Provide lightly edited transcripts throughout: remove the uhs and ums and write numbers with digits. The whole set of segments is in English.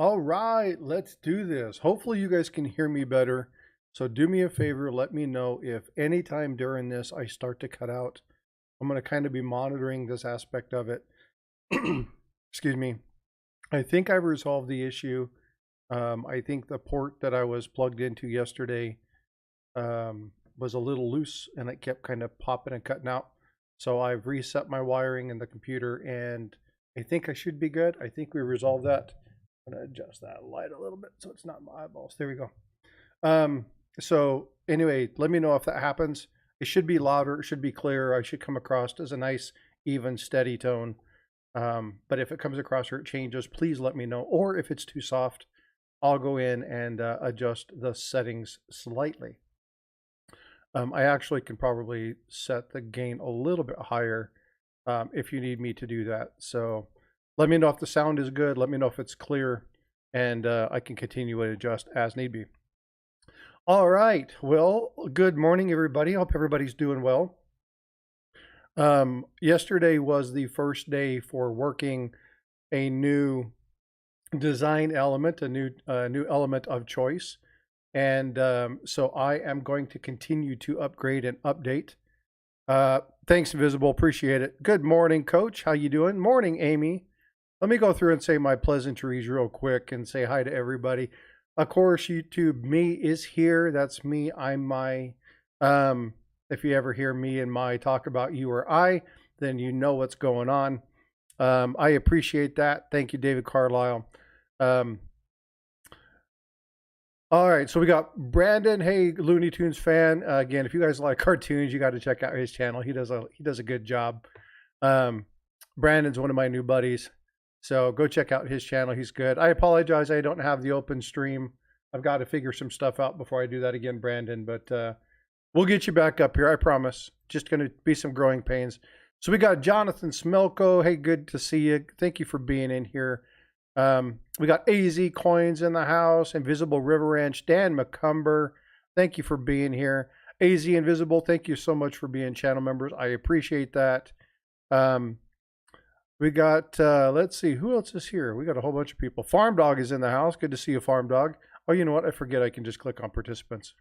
All right, let's do this. Hopefully you guys can hear me better. So do me a favor, let me know if anytime during this I start to cut out. I'm going to kind of be monitoring this aspect of it. Excuse me. I think I've resolved the issue. I think the port that I was plugged into yesterday was a little loose and it kept kind of popping and cutting out. So I've reset my wiring in the computer and I think I should be good. I think we resolved that. I'm going to adjust that light a little bit so it's not in my eyeballs. There we go. So anyway, let me know if that happens. It should be louder. It should be clearer. I should come across as a nice, even, steady tone. But if it comes across or it changes, please let me know. Or if it's too soft, I'll go in and adjust the settings slightly. I actually can probably set the gain a little bit higher if you need me to do that. So let me know if the sound is good. Let me know if it's clear, and I can continue to adjust as need be. All right. Well, good morning, everybody. Hope everybody's doing well. Yesterday was the first day for working a new design element, a new element of choice. And so I am going to continue to upgrade and update. Thanks, Visible. Appreciate it. Good morning, Coach. How you doing? Morning, Amy. Let me go through and say my pleasantries real quick and say hi to everybody. Of course, YouTube, me is here. That's me. I'm my. If you ever hear me and my talk about you or I, then you know what's going on. I appreciate that. Thank you, David Carlisle. All right, so we got Brandon. Hey, Looney Tunes fan. Again, if you guys like cartoons, you got to check out his channel. He does a good job. Brandon's one of my new buddies, so go check out his channel. He's good. I apologize, I don't have the open stream. I've got to figure some stuff out before I do that again, Brandon. But we'll get you back up here. I promise. Just going to be some growing pains. So we got Jonathan Smelko. Hey, good to see you. Thank you for being in here. We got AZ Coins in the house, Invisible River Ranch, Dan McCumber. Thank you for being here. AZ Invisible, thank you so much for being channel members. I appreciate that. We got, let's see, who else is here? We got a whole bunch of people. Farm Dog is in the house. Good to see you, Farm Dog. Oh, you know what? I forget I can just click on participants.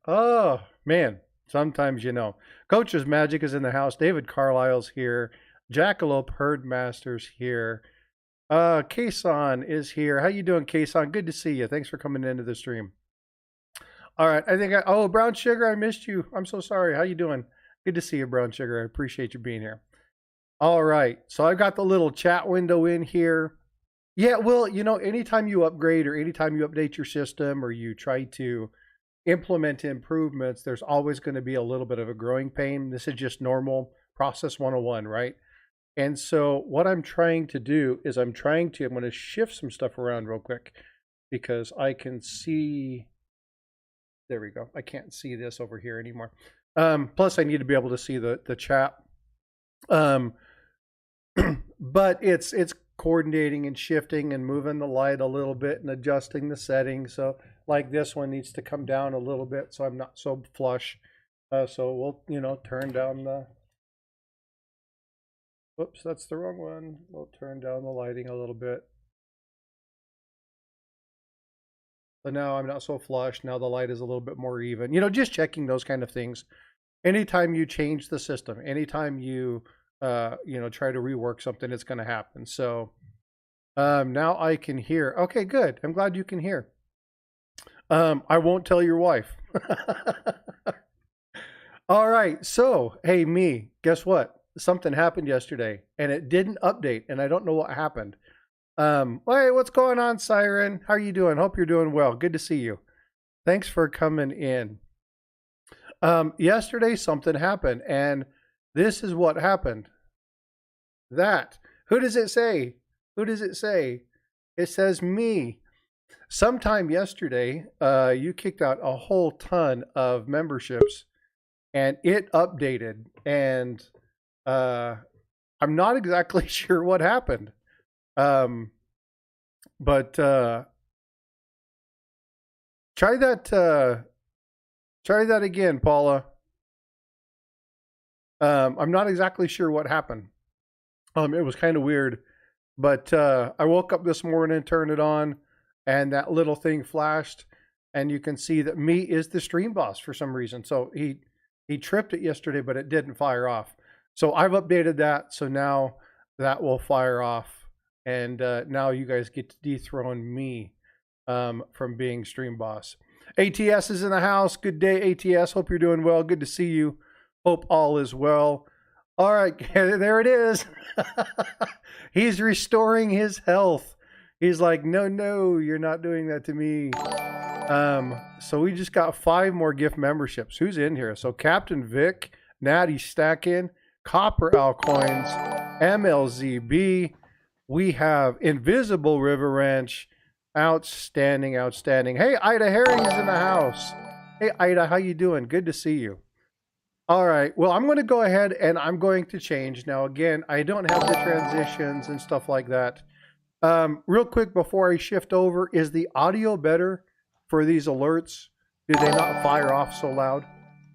Oh, man. Sometimes you know. Coach's Magic is in the house. David Carlisle's here. Jackalope Herdmaster's here. Kason is here. How you doing, Kason? Good to see you. Thanks for coming into the stream. All right, oh, Brown Sugar, I missed you. I'm so sorry. How you doing? Good to see you, Brown Sugar. I appreciate you being here. All right, so I've got the little chat window in here. Yeah, well, you know, anytime you upgrade or anytime you update your system or you try to implement improvements, there's always going to be a little bit of a growing pain. This is just normal process 101, right? And so what I'm trying to do is I'm going to shift some stuff around real quick because I can see, there we go. I can't see this over here anymore. Plus I need to be able to see the chat. But it's coordinating and shifting and moving the light a little bit and adjusting the settings. So like this one needs to come down a little bit so I'm not so flush. So we'll, you know, turn down the, whoops, that's the wrong one. We'll turn down the lighting a little bit. So now I'm not so flush. Now the light is a little bit more even. You know, just checking those kind of things. Anytime you change the system, anytime you, you know, try to rework something, it's going to happen. So now I can hear. Okay, good. I'm glad you can hear. I won't tell your wife. All right. So, hey, me, guess what? Something happened yesterday and it didn't update and I don't know what happened. Hey, what's going on, Siren? How are you doing? Hope you're doing well. Good to see you. Thanks for coming in. Yesterday something happened and this is what happened. Who does it say? Who does it say? It says me. Sometime yesterday, you kicked out a whole ton of memberships and it updated and I'm not exactly sure what happened. But try that again, Paula. I'm not exactly sure what happened. It was kind of weird. But I woke up this morning, turned it on, and that little thing flashed, and you can see that me is the stream boss for some reason. So he tripped it yesterday, but it didn't fire off. So I've updated that, so now that will fire off, and now you guys get to dethrone me from being stream boss. ATS is in the house. Good day, ATS. Hope you're doing well. Good to see you. Hope all is well. All right, there it is. He's restoring his health. He's like, no, you're not doing that to me. So we just got 5 more gift memberships. Who's in here? So Captain Vic, Natty Stackin, Copper Owl Coins, MLZB. We have Invisible River Ranch. Outstanding. Hey, Ida Herring is in the house. Hey, Ida, how you doing? Good to see you. All right. Well, I'm going to go ahead and I'm going to change. Now, again, I don't have the transitions and stuff like that. Real quick before I shift over, is the audio better for these alerts? Do they not fire off so loud?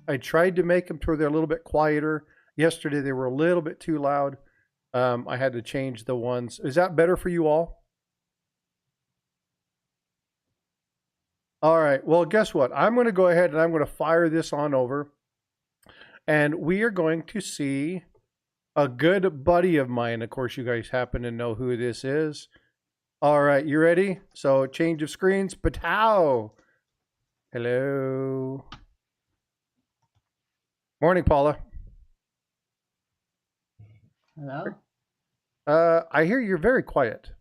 I tried to make them to where they're a little bit quieter. Yesterday, they were a little bit too loud. I had to change the ones. Is that better for you all? All right. Well, guess what? I'm going to go ahead and I'm going to fire this on over. And we are going to see a good buddy of mine. Of course, you guys happen to know who this is. All right. You ready? So change of screens. Patow. Hello. Morning, Paula. Hello? I hear you're very quiet.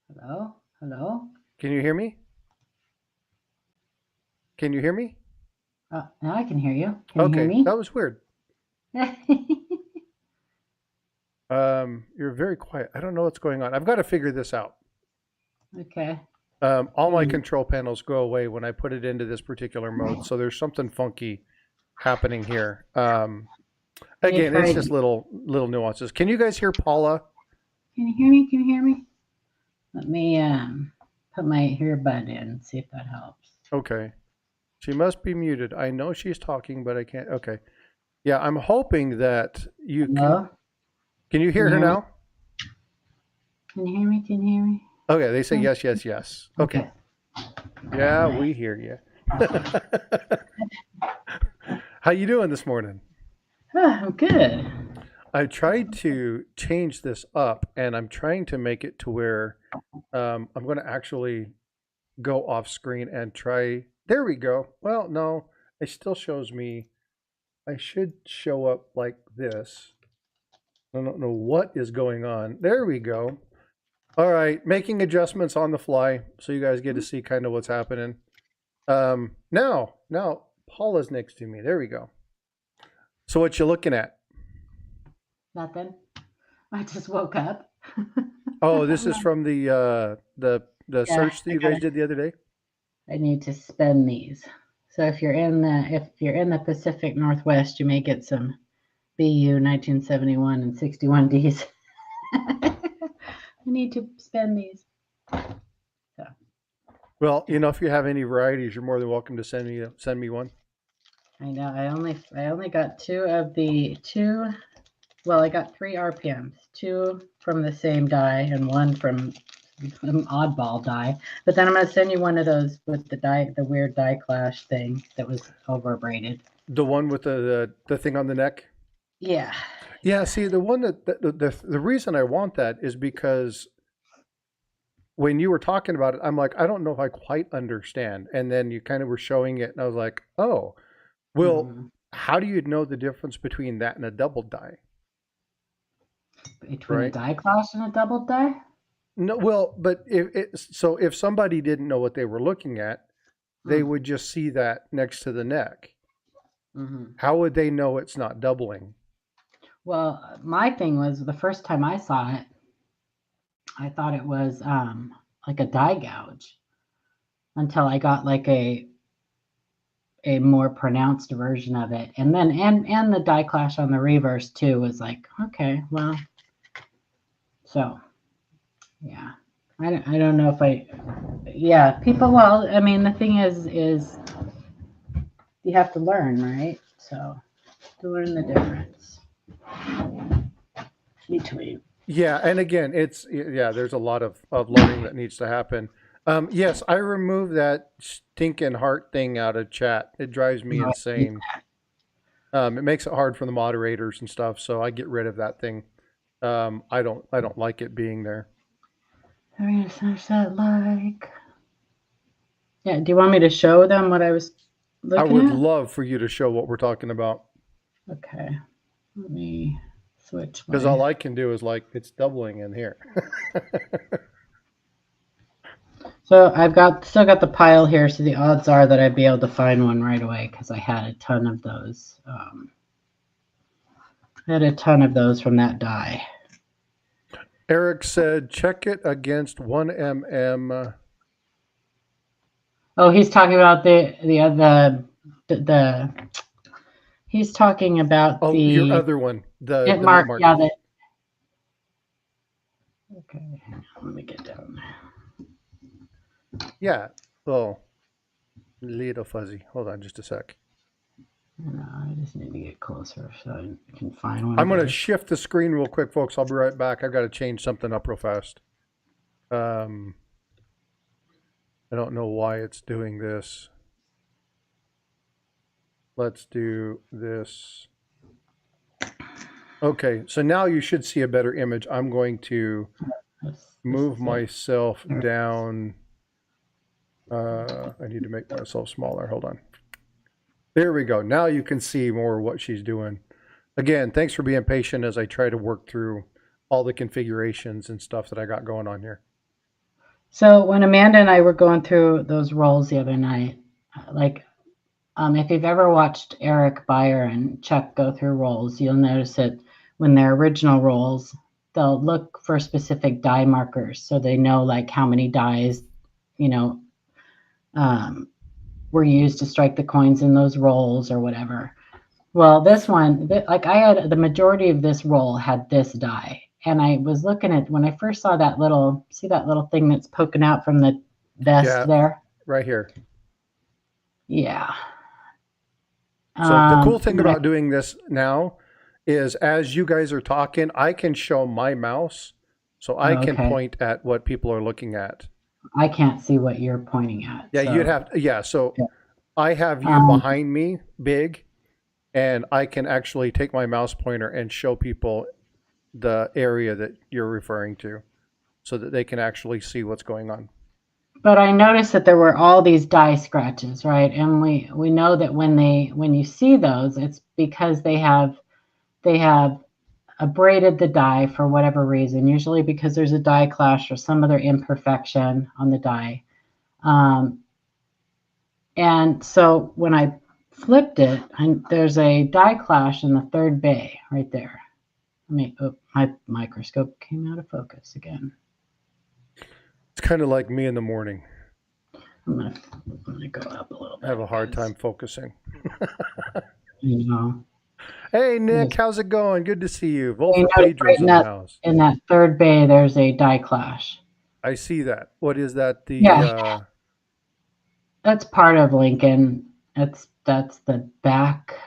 Hello? Hello? Can you hear me? Can you hear me? Now I can hear you. Can you hear me? That was weird. You're very quiet. I don't know what's going on. I've got to figure this out. Okay. All my control panels go away when I put it into this particular mode. So there's something funky happening here. Again, it's just little nuances. Can you guys hear Paula? Can you hear me? Can you hear me? Let me put my earbud in, see if that helps. Okay. She must be muted. I know she's talking, but I can't. Okay. Yeah, I'm hoping that you Hello? Can you hear her now? Can you hear me? Can you hear me? Okay, they say yes, yes, yes. Okay. Yeah, we hear you. How you doing this morning? I'm good. I tried to change this up, and I'm trying to make it to where I'm going to actually go off screen and try. There we go. Well, no, it still shows me. I should show up like this. I don't know what is going on. There we go. All right, making adjustments on the fly, so you guys get to see kind of what's happening. Now, Paula's next to me. There we go. So what you looking at? Nothing. I just woke up. Oh, this is from the search that you guys did the other day. I need to spend these. So if you're in the Pacific Northwest, you may get some BU 1971 and 61 Ds. I need to spend these. So. Well, if you have any varieties, you're more than welcome to send me one. I know. I only got two. Well, I got 3 RPMs, 2 from the same die and 1 from an oddball die. But then I'm going to send you one of those with the weird die clash thing that was overbraided. The one with the thing on the neck? Yeah. Yeah, see, the one the reason I want that is because when you were talking about it, I'm like, I don't know if I quite understand. And then you kind of were showing it, and I was like, oh, well, how do you know the difference between that and a double die? Between a die clash and a double die? No, well, but if somebody didn't know what they were looking at, they would just see that next to the neck. How would they know it's not doubling? Well, my thing was the first time I saw it, I thought it was like a die gouge until I got like a more pronounced version of it. And then and the die clash on the reverse too was like, okay, well, so yeah. I don't know if people, well, I mean, the thing is you have to learn, right? So to learn the difference. between. Yeah, and again, there's a lot of learning that needs to happen. Yes, I removed that stinking heart thing out of chat. It drives me insane. It makes it hard for the moderators and stuff, so I get rid of that thing. I don't like it being there. Sunset like. Yeah, do you want me to show them what I was looking at? I would love for you to show what we're talking about. Okay, let me switch. Because all I can do is like it's doubling in here. So I've still got the pile here, so the odds are that I'd be able to find one right away because I had a ton of those. I had a ton of those from that die. Eric said, check it against 1mm. Oh, he's talking about the he's talking about the your other one, the mark. Yeah, okay, let me get down. Yeah, well, little fuzzy. Hold on just a sec. No, I just need to get closer so I can find one. I'm going to shift the screen real quick, folks. I'll be right back. I've got to change something up real fast. I don't know why it's doing this. Let's do this. Okay, so now you should see a better image. I'm going to move myself down. I need to make myself smaller. Hold on. There we go. Now you can see more what she's doing. Again, thanks for being patient as I try to work through all the configurations and stuff that I got going on here. So when Amanda and I were going through those rolls the other night, like if you've ever watched Eric Beyer and Chuck go through rolls, you'll notice that when they're original rolls, they'll look for specific die markers so they know like how many dies, were used to strike the coins in those rolls or whatever. Well, this one, like I had the majority of this roll had this die. And I was looking at when I first saw that little thing that's poking out from the vest there? Right here. Yeah. So the cool thing about doing this now is as you guys are talking, I can show my mouse so I can point at what people are looking at. I can't see what you're pointing at. Yeah, so. You'd have to, so I have you behind me big, and I can actually take my mouse pointer and show people the area that you're referring to so that they can actually see what's going on. But I noticed that there were all these die scratches, right? And we know that when you see those, it's because they have abraded the die for whatever reason, usually because there's a die clash or some other imperfection on the die. And so when I flipped it, there's a die clash in the third bay right there. My microscope came out of focus again. It's kind of like me in the morning. I'm gonna go up a little bit. I have a hard time focusing. You Hey, Nick, how's it going? Good to see you. Pedro's in the house. In that third bay, there's a die clash. I see that. What is that? That's part of Lincoln. That's the back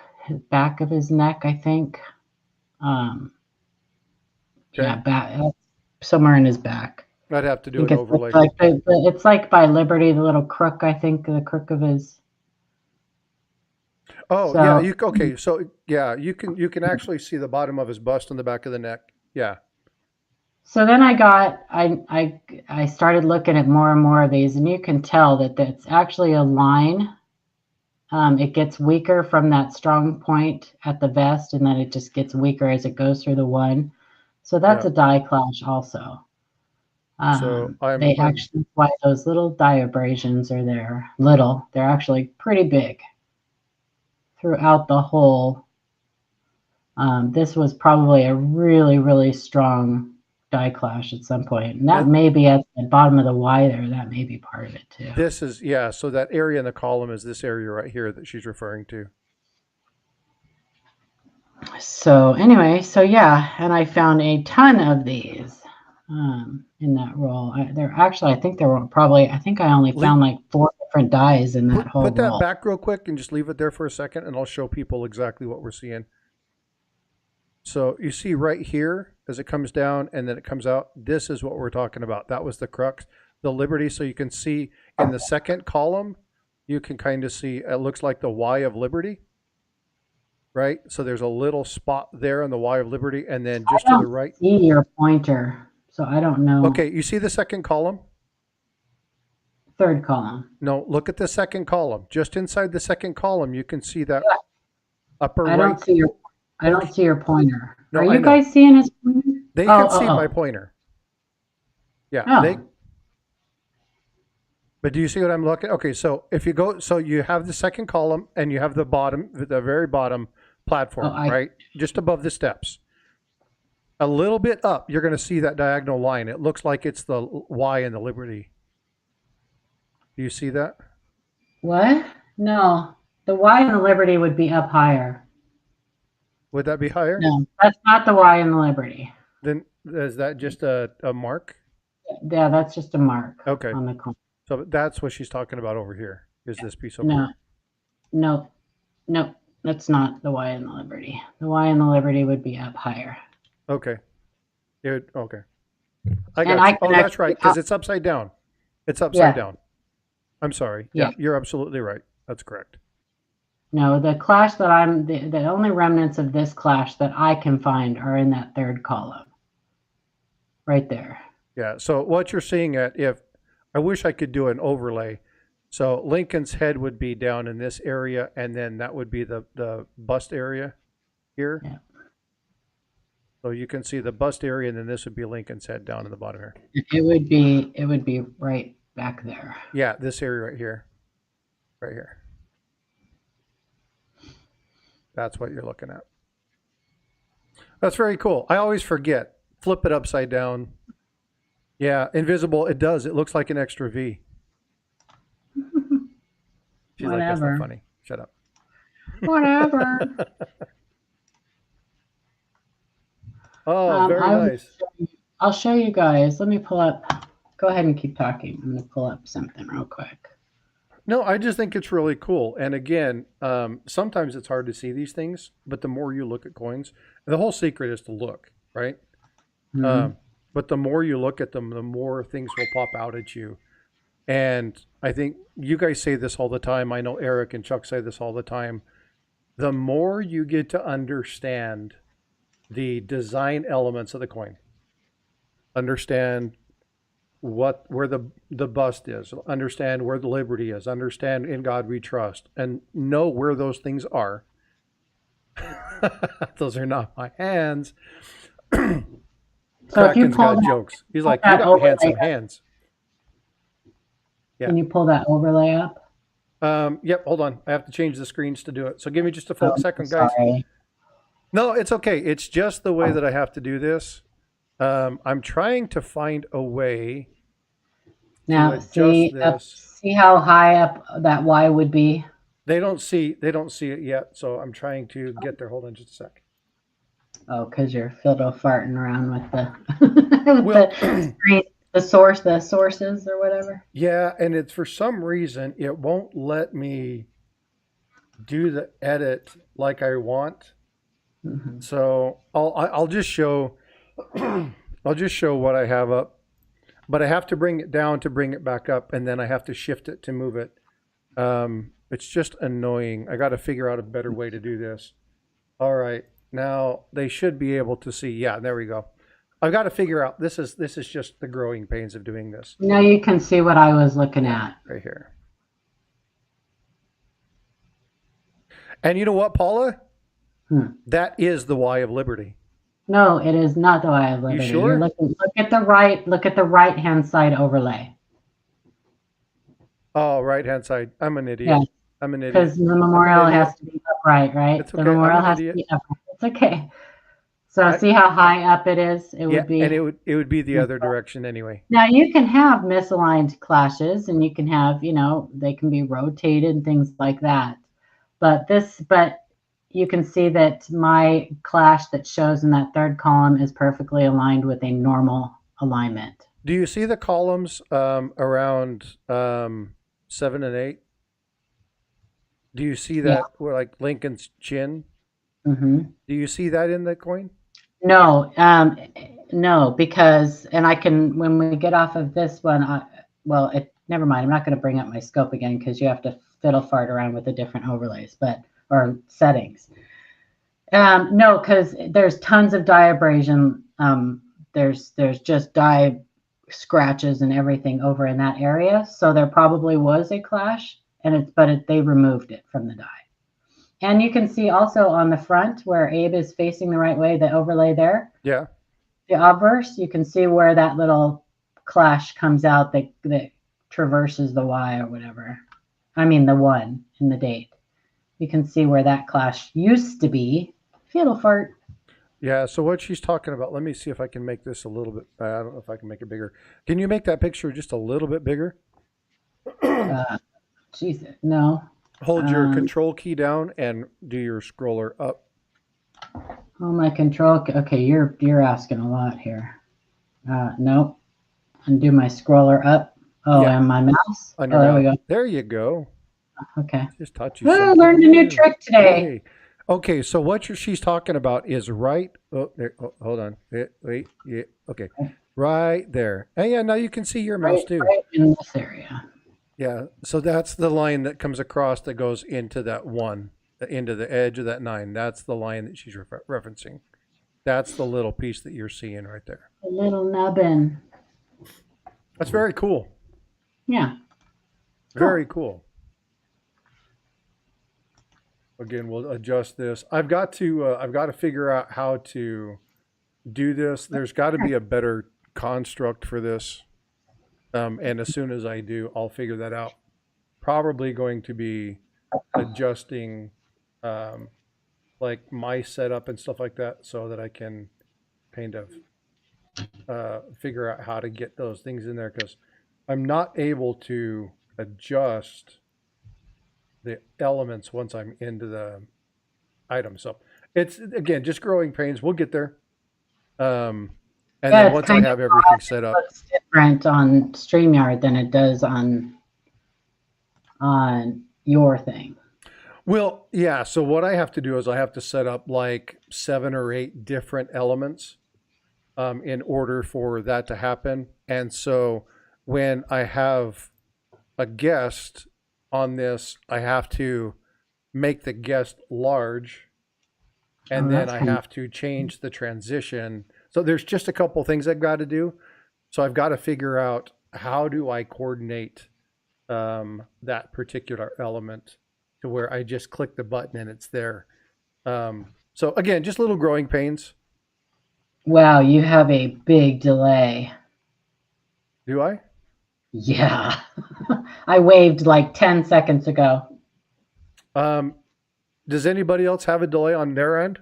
of his neck, I think. Yeah, somewhere in his back. I'd have to do an overlay. It's like by Liberty, the little crook, I think, the crook of his. Oh, so, yeah. Okay. So yeah, you can actually see the bottom of his bust on the back of the neck. Yeah. So then I started looking at more and more of these, and you can tell that that's actually a line. It gets weaker from that strong point at the vest, and then it just gets weaker as it goes through the one. So that's a die clash also. Actually, why those little die abrasions are there. They're actually pretty big throughout the whole. This was probably a really, really strong die clash at some point. And that may be at the bottom of the Y there. That may be part of it too. This is, so that area in the column is this area right here that she's referring to. So anyway, and I found a ton of these in that roll. I think I only found like 4 different dies in that whole roll. Put that back real quick and just leave it there for a second, and I'll show people exactly what we're seeing. So you see right here as it comes down and then it comes out, this is what we're talking about. That was the crux, the liberty. So you can see in the second column, you can kind of see it looks like the Y of liberty, right? So there's a little spot there on the Y of liberty, and then just I to the don't right. see your pointer, so I don't know. Okay, you see the second column? Third column. No, look at the second column. Just inside the second column, you can see that upper I right. don't see your pointer. No, Are I you know. guys seeing his pointer? They can see my pointer. Yeah. Oh. But do you see what I'm looking? Okay, so if you go, so you have the second column and you have the bottom, the very bottom platform, right? Just above the steps. A little bit up, you're going to see that diagonal line. It looks like it's the Y in the liberty. Do you see that? What? No. The Y in the liberty would be up higher. Would that be higher? No, that's not the Y in the liberty. Then is that just a mark? Yeah, that's just a mark. Okay. On the coin. So that's what she's talking about over here. Is this piece over here? No, that's not the Y in the liberty. The Y in the liberty would be up higher. Okay. Okay. I got you. Oh, that's right, because it's upside down. It's upside down. I'm sorry. Yeah, you're absolutely right. That's correct. No, the clash that the only remnants of this clash that I can find are in that third column. Right there. Yeah, so what you're seeing I wish I could do an overlay. So Lincoln's head would be down in this area, and then that would be the bust area here. Yeah. So you can see the bust area, and then this would be Lincoln's head down in the bottom here. It would be right back there. Yeah, this area right here. Right here. That's what you're looking at. That's very cool. I always forget. Flip it upside down. Yeah, invisible. It does. It looks like an extra V. She's like, that's not funny. Shut up. Whatever. Oh, very nice. I'll show you guys. Let me pull up. Go ahead and keep talking. I'm going to pull up something real quick. No, I just think it's really cool. And again, sometimes it's hard to see these things, but the more you look at coins, the whole secret is to look, right? Mm-hmm. But the more you look at them, the more things will pop out at you. And I think you guys say this all the time. I know Eric and Chuck say this all the time. The more you get to understand the design elements of the coin, understand where the bust is, understand where the liberty is, understand in God we trust, and know where those things are. Those are not my hands. So if you pull got jokes. He's like, you got handsome hands. Yeah. Can you pull that overlay up? Yep, hold on. I have to change the screens to do it. So give me just a second, guys. No, it's okay. It's just the way that I have to do this. I'm trying to find a way now see how high up that Y would be. They don't see it yet, so I'm trying to get there. Hold on just a sec. Oh, because you're fiddle farting around with the sources or whatever. Yeah, and it's for some reason it won't let me do the edit like I want. Mm-hmm. So I'll just show what I have up, but I have to bring it down to bring it back up, and then I have to shift it to move it. It's just annoying. I got to figure out a better way to do this. All right, now they should be able to see. Yeah, there we go. I've got to figure out. This is just the growing pains of doing this. Now you can see what I was looking at right here. And you know what, Paula? That is the Y of liberty. No, it is not the Y of liberty. You sure? Look at the right hand side overlay. Oh, right hand side. I'm an idiot. Yeah. I'm an idiot. Because the memorial has to be upright, right? It's okay. The memorial has to be upright. It's okay. So see how high up it is? It would be, and it would be the other direction anyway. Now you can have misaligned clashes, and you can have, they can be rotated and things like that. But you can see that my clash that shows in that third column is perfectly aligned with a normal alignment. Do you see the columns around 7 and 8? Do you see that where like Lincoln's chin? Hmm. Do you see that in the coin? No, no, because, and I can, when we get off of this one, never mind. I'm not going to bring up my scope again because you have to fiddle fart around with the different overlays, or settings. No, because there's tons of dye abrasion. There's just dye scratches and everything over in that area. So there probably was a clash, they removed it from the dye. And you can see also on the front where Abe is facing the right way, the overlay there, Yeah. the obverse, you can see where that little clash comes out that traverses the Y or whatever. I mean, the 1 in the date. You can see where that clash used to be. Fiddle fart. Yeah. So what she's talking about, let me see if I can make this a little bit, I don't know if I can make it bigger. Can you make that picture just a little bit bigger? Jesus, no. Hold your control key down and do your scroller up. Oh, my control. Okay, you're asking a lot here. Nope. Undo my scroller up. Oh, Yeah. and my mouse. On Oh, your there we mouse. go. There you go. Okay. Just taught you Oh, something learned a new new. trick today. Yay. Okay, so what she's talking about is right. Oh, there, hold on. Wait. Yeah. Okay. Right there. And yeah, now you can see your mouse too. Right in this area. Yeah. So that's the line that comes across that goes into that 1, into the edge of that 9. That's the line that she's referencing. That's the little piece that you're seeing right there. A little nubbin. That's very cool. Yeah. Very cool. Again, we'll adjust this. I've got to figure out how to do this. There's got to be a better construct for this. And as soon as I do, I'll figure that out. Probably going to be adjusting like my setup and stuff like that so that I can kind of figure out how to get those things in there, because I'm not able to adjust the elements once I'm into the item. So it's, again, just growing pains. We'll get there. And then once I have everything set up, looks different on StreamYard than it does on your thing. well, yeah. So what I have to do is I have to set up like 7 or 8 different elements in order for that to happen. And so when I have a guest on this, I have to make the guest large, and then I have to change the transition. So there's just a couple things I've got to do. So I've got to figure out how do I coordinate that particular element to where I just click the button and it's there. So again, just little growing pains. Wow, you have a big delay. Do I? Yeah. I waved like 10 seconds ago. Does anybody else have a delay on their end?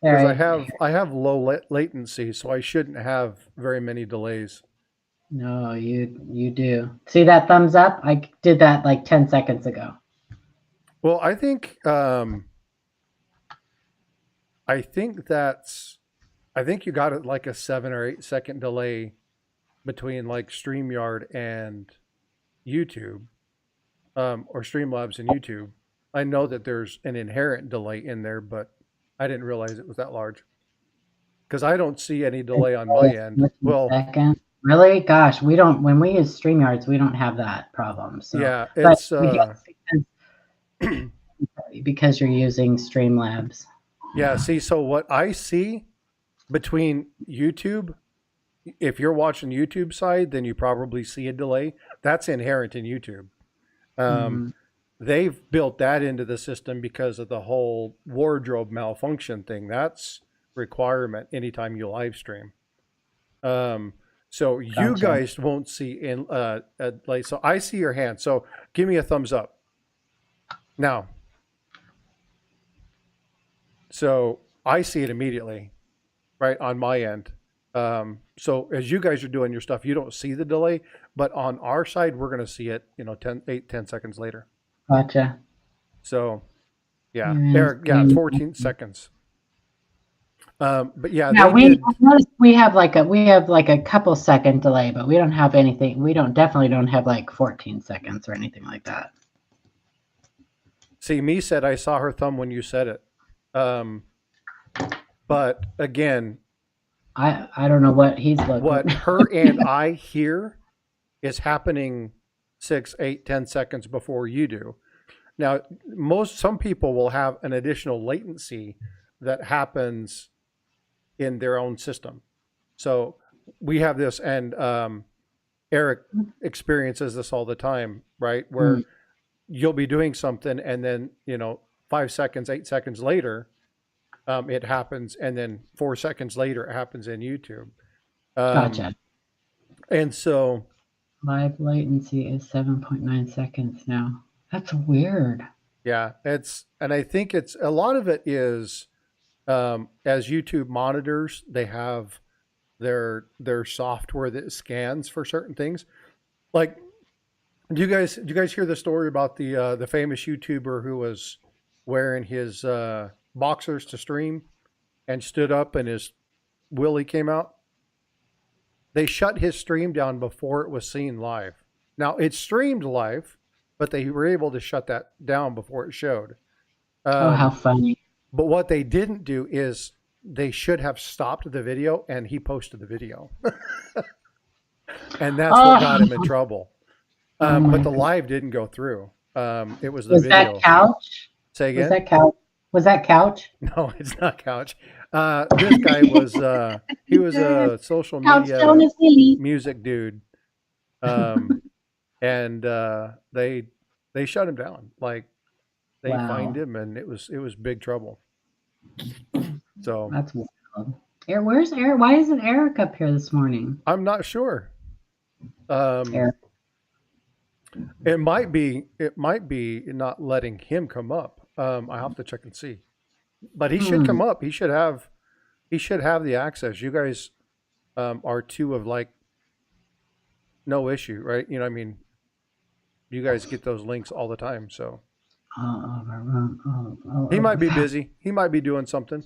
Because I have low latency, so I shouldn't have very many delays. No, you do. See that thumbs up? I did that like 10 seconds ago. Well, I think you got it like a 7 or 8 second delay between like StreamYard and YouTube, or Streamlabs and YouTube. I know that there's an inherent delay in there, but I didn't realize it was that large, because I don't see any delay on my end. Well, really? Gosh, we don't, when we use StreamYards, we don't have that problem. So yeah, it's because you're using Streamlabs. Yeah, see, so what I see between YouTube, if you're watching YouTube side, then you probably see a delay. That's inherent in YouTube. They've built that into the system because of the whole wardrobe malfunction thing. That's requirement anytime you live stream. So you guys won't see in like, so I see your hand. So give me a thumbs up now. So I see it immediately, right, on my end. So as you guys are doing your stuff, you don't see the delay, but on our side, we're going to see it, 10 seconds later. Gotcha. So yeah, Eric, yeah, 14 seconds. But yeah, we have like a couple second delay, but we don't have anything. We definitely don't have like 14 seconds or anything like that. See, me said I saw her thumb when you said it. Um, but again, I don't know what he's looking. what her and I hear is happening 6, 8, 10 seconds before you do. Now, some people will have an additional latency that happens in their own system. So we have this, and Eric experiences this all the time, right? Where you'll be doing something, and then 5 seconds, 8 seconds later, it happens, and then 4 seconds later, it happens in YouTube. Gotcha. And so Live latency is 7.9 seconds now. That's weird. yeah, and I think it's a lot of it is as YouTube monitors, they have their software that scans for certain things. Like, do you guys hear the story about the famous YouTuber who was wearing his boxers to stream and stood up and his willy came out? They shut his stream down before it was seen live. Now it streamed live, but they were able to shut that down before it showed. Oh, how funny. But what they didn't do is they should have stopped the video, and he posted the video. And that's what got him in trouble. But the live didn't go through. It was the video. Was that Couch? Say again? Was that Couch? Was that Couch? No, it's not Couch. This guy was he was a social media music dude. And they shut him down. Like, they fined him, and it was big trouble. So that's wild. Where's Eric? Why isn't Eric up here this morning? I'm not sure. Eric. It might be not letting him come up. I have to check and see. But he should come up. He should have the access. You guys are two of like no issue, right? I mean, you guys get those links all the time, so he might be busy. He might be doing something.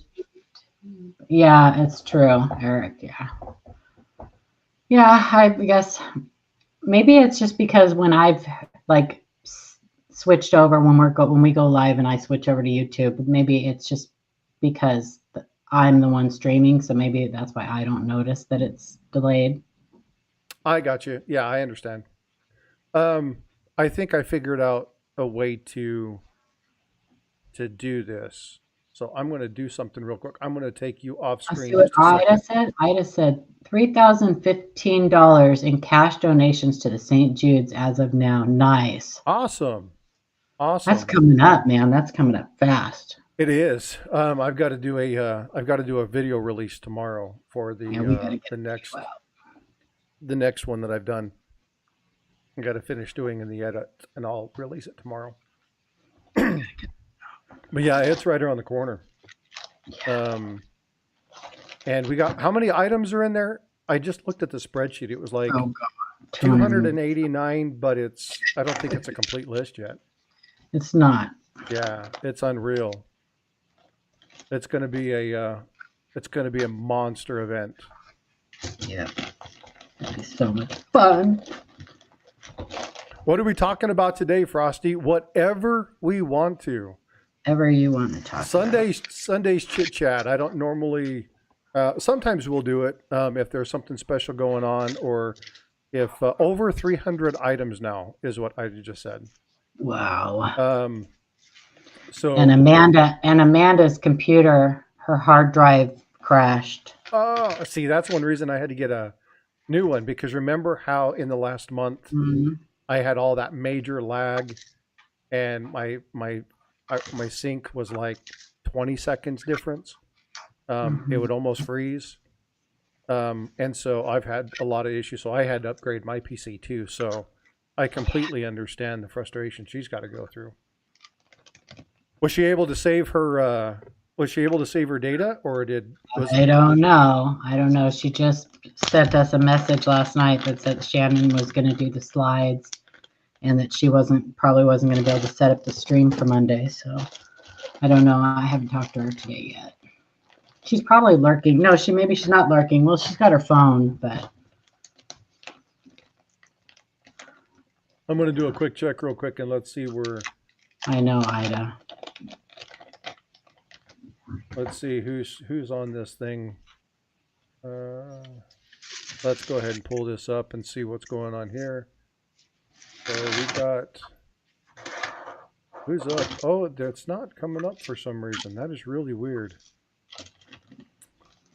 Yeah, it's true, Eric. Yeah, I guess maybe it's just because when I've like switched over when we go live and I switch over to YouTube, maybe it's just because I'm the one streaming, so maybe that's why I don't notice that it's delayed. I got you. Yeah, I understand. I think I figured out a way to do this. So I'm going to do something real quick. I'm going to take you off screen. I see what Ida said. Ida said $3,015 in cash donations to the St. Jude's as of now. Nice. Awesome. That's coming up, man. That's coming up fast. It is. I've got to do a video release tomorrow for the next one that I've done. I got to finish doing in the edit, and I'll release it tomorrow. But yeah, it's right around the corner. And we got, how many items are in there? I just looked at the spreadsheet. It was like 289, but I don't think it's a complete list yet. It's not. Yeah, it's unreal. It's going to be a monster event. Yeah. It'll be so much fun. What are we talking about today, Frosty? Whatever we want to. Whatever you want to talk Sunday's chit chat. I don't normally. Sometimes we'll do it if there's something special going on, or if over 300 items now is what I just said. Wow. So and Amanda's computer, her hard drive crashed. Oh, see, that's one reason I had to get a new one, because remember how in the last month I had all that major lag, and my sync was like 20 seconds difference. It would almost freeze. And so I've had a lot of issues. So I had to upgrade my PC too. So I completely understand the frustration she's got to go through. Was she able to save her? Was she able to save her data, or I don't know. She just sent us a message last night that said Shannon was going to do the slides, and that she probably wasn't going to be able to set up the stream for Monday. So I don't know. I haven't talked to her today yet. She's probably lurking. No, maybe she's not lurking. Well, she's got her phone, but. I'm going to do a quick check real quick, and let's see where. I know, Ida. let's see who's on this thing. Let's go ahead and pull this up and see what's going on here. So we got, who's up? Oh, that's not coming up for some reason. That is really weird.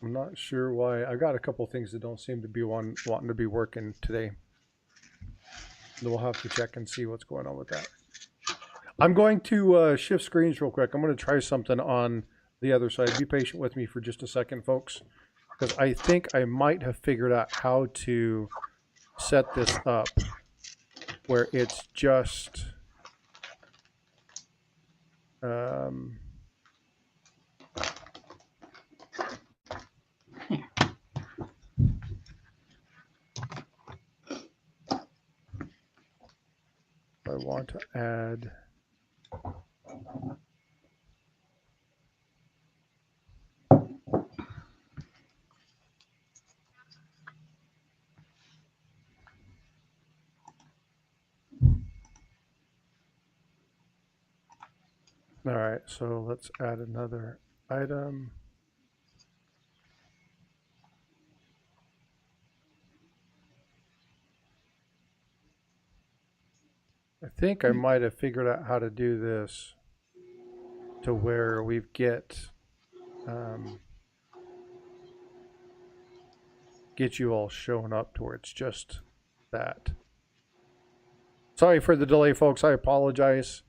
I'm not sure why. I got a couple things that don't seem to be wanting to be working today. We'll have to check and see what's going on with that. I'm going to shift screens real quick. I'm going to try something on the other side. Be patient with me for just a second, folks, because I think I might have figured out how to set this up where it's just I want to add all right, so let's add another item. I think I might have figured out how to do this to where we get you all showing up to where it's just that. Sorry for the delay, folks. I apologize.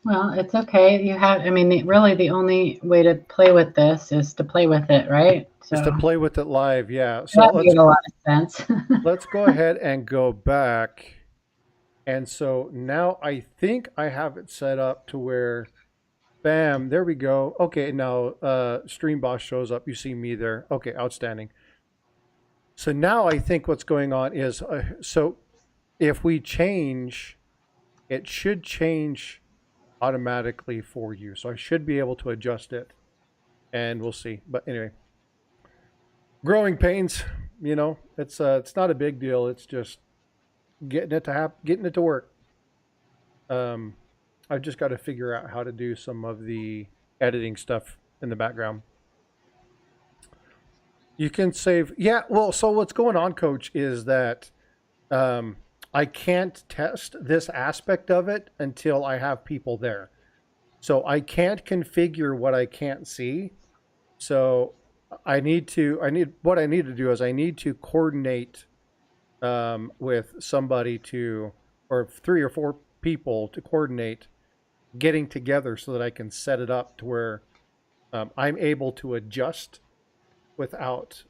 Well, it's okay. You have, I mean, really the only way to play with this is to play with it, right? So is to play with it live, yeah. So that made a lot of sense. Let's go ahead and go back. And so now I think I have it set up to where, bam, there we go. Okay, now Stream Boss shows up. You see me there. Okay, outstanding. So now I think what's going on is, so if we change, it should change automatically for you. So I should be able to adjust it, and we'll see. But anyway, growing pains, you know, it's not a big deal. It's just getting it to work. I've just got to figure out how to do some of the editing stuff in the background. You can save. Yeah, well, so what's going on, Coach, is that I can't test this aspect of it until I have people there. So I can't configure what I can't see. So what I need to do is I need to coordinate with somebody or 3 or 4 people to coordinate getting together so that I can set it up to where I'm able to adjust without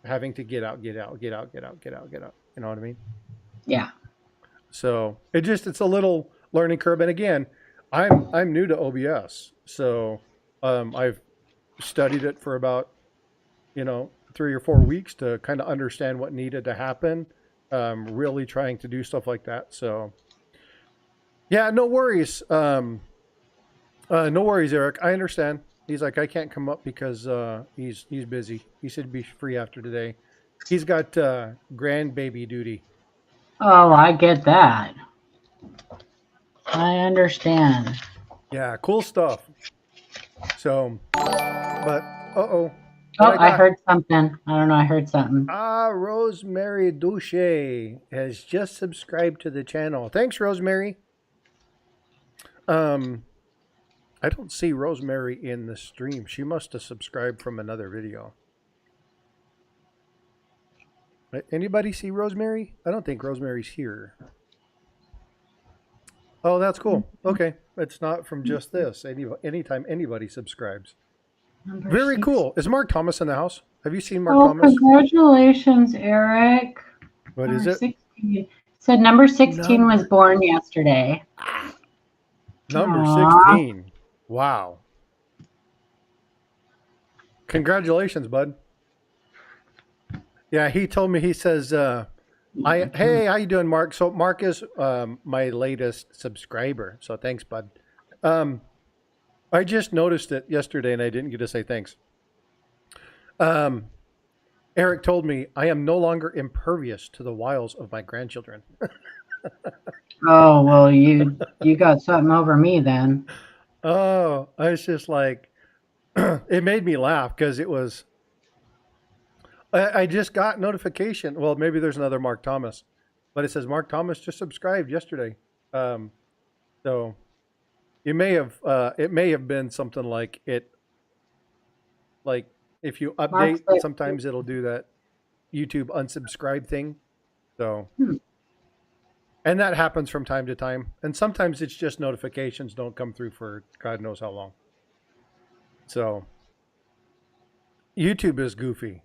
having to get out. You know what I mean? Yeah. So it's a little learning curve. And again, I'm new to OBS. So I've studied it for about, 3 or 4 weeks to kind of understand what needed to happen. Really trying to do stuff like that. So yeah, no worries. No worries, Eric. I understand. He's like, I can't come up because he's busy. He said be free after today. He's got grandbaby duty. Oh, I get that. I understand. Yeah, cool stuff. So, but oh, I heard something. I don't know. I heard something. Rosemary Douche has just subscribed to the channel. Thanks, Rosemary. I don't see Rosemary in the stream. She must have subscribed from another video. Anybody see Rosemary? I don't think Rosemary's here. Oh, that's cool. Okay. It's not from just this. Anytime anybody subscribes. Very cool. Is Mark Thomas in the house? Have you seen Mark Thomas? Congratulations, Eric. What is it? 16. Said number 16 was born yesterday. Number 16. Wow. Congratulations, bud. Yeah, he told me, he says, hey, how you doing, Mark? So Mark is my latest subscriber. So thanks, bud. I just noticed it yesterday and I didn't get to say thanks. Eric told me I am no longer impervious to the wiles of my grandchildren. Oh, well, you got something over me then. Oh, I was just like, it made me laugh because it was. I just got notification. Well, maybe there's another Mark Thomas, but it says Mark Thomas just subscribed yesterday. Um, so it may have been something like it, like if you Mark's update, like, sometimes it'll do that YouTube unsubscribe thing. So, hmm, and that happens from time to time. And sometimes it's just notifications don't come through for God knows how long. So YouTube is goofy.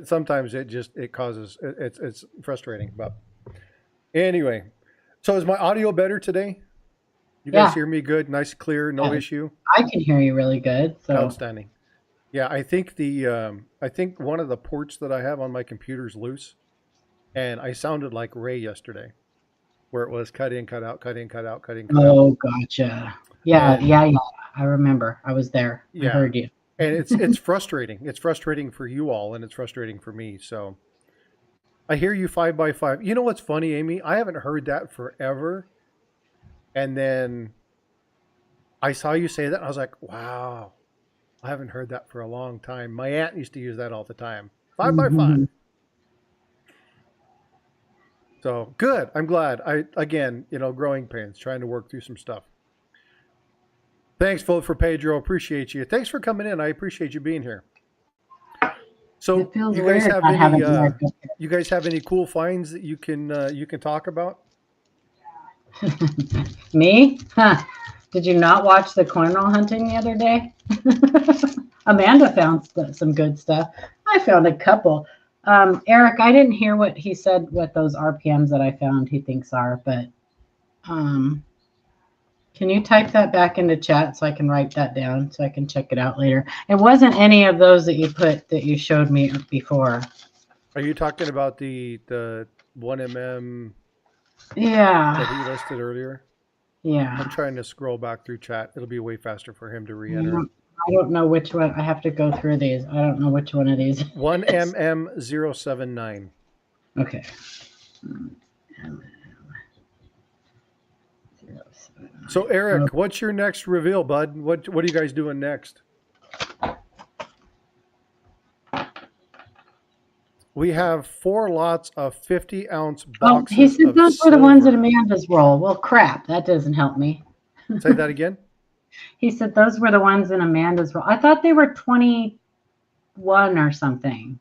Sometimes it causes it's frustrating. But anyway, so is my audio better today? You guys yeah, hear me good, nice, clear, no yeah, issue, I can hear you really good. So, outstanding. Yeah, I think one of the ports that I have on my computer's loose, and I sounded like Ray yesterday, where it was cut in, cut out, cut in, cut out, cut in, cut out, oh, gotcha. Yeah, and yeah, yeah. I remember. I was there. I yeah, heard you. and it's frustrating. It's frustrating for you all, and it's frustrating for me. So I hear you 5x5. You know what's funny, Amy? I haven't heard that forever, and then I saw you say that, and I was like, wow, I haven't heard that for a long time. My aunt used to use that all the time. 5x5. Mhm. So good. I'm glad. I again, growing pains, trying to work through some stuff. Thanks, vote for Pedro. Appreciate you. Thanks for coming in. I appreciate you being here. So It feels weird not having you guys have any cool finds that you can talk about? me? Huh. Did you not watch the cornrow hunting the other day? Amanda found some good stuff. I found a couple. Eric, I didn't hear what he said, what those RPMs that I found he thinks are, but can you type that back into chat so I can write that down so I can check it out later? It wasn't any of those that you showed me before. Are you talking about the 1mm Yeah. that he listed earlier? Yeah. I'm trying to scroll back through chat. It'll be way faster for him to re-enter. I don't know which one. I have to go through these. I don't know which one of these. 1mm079. Okay. So Eric, what's your next reveal, bud? What are you guys doing next? We have 4 lots of 50-ounce boxes. He said those silver. were the ones in Amanda's roll. Well, crap, that doesn't help me. Say that again. He said those were the ones in Amanda's roll. I thought they were 21 or something.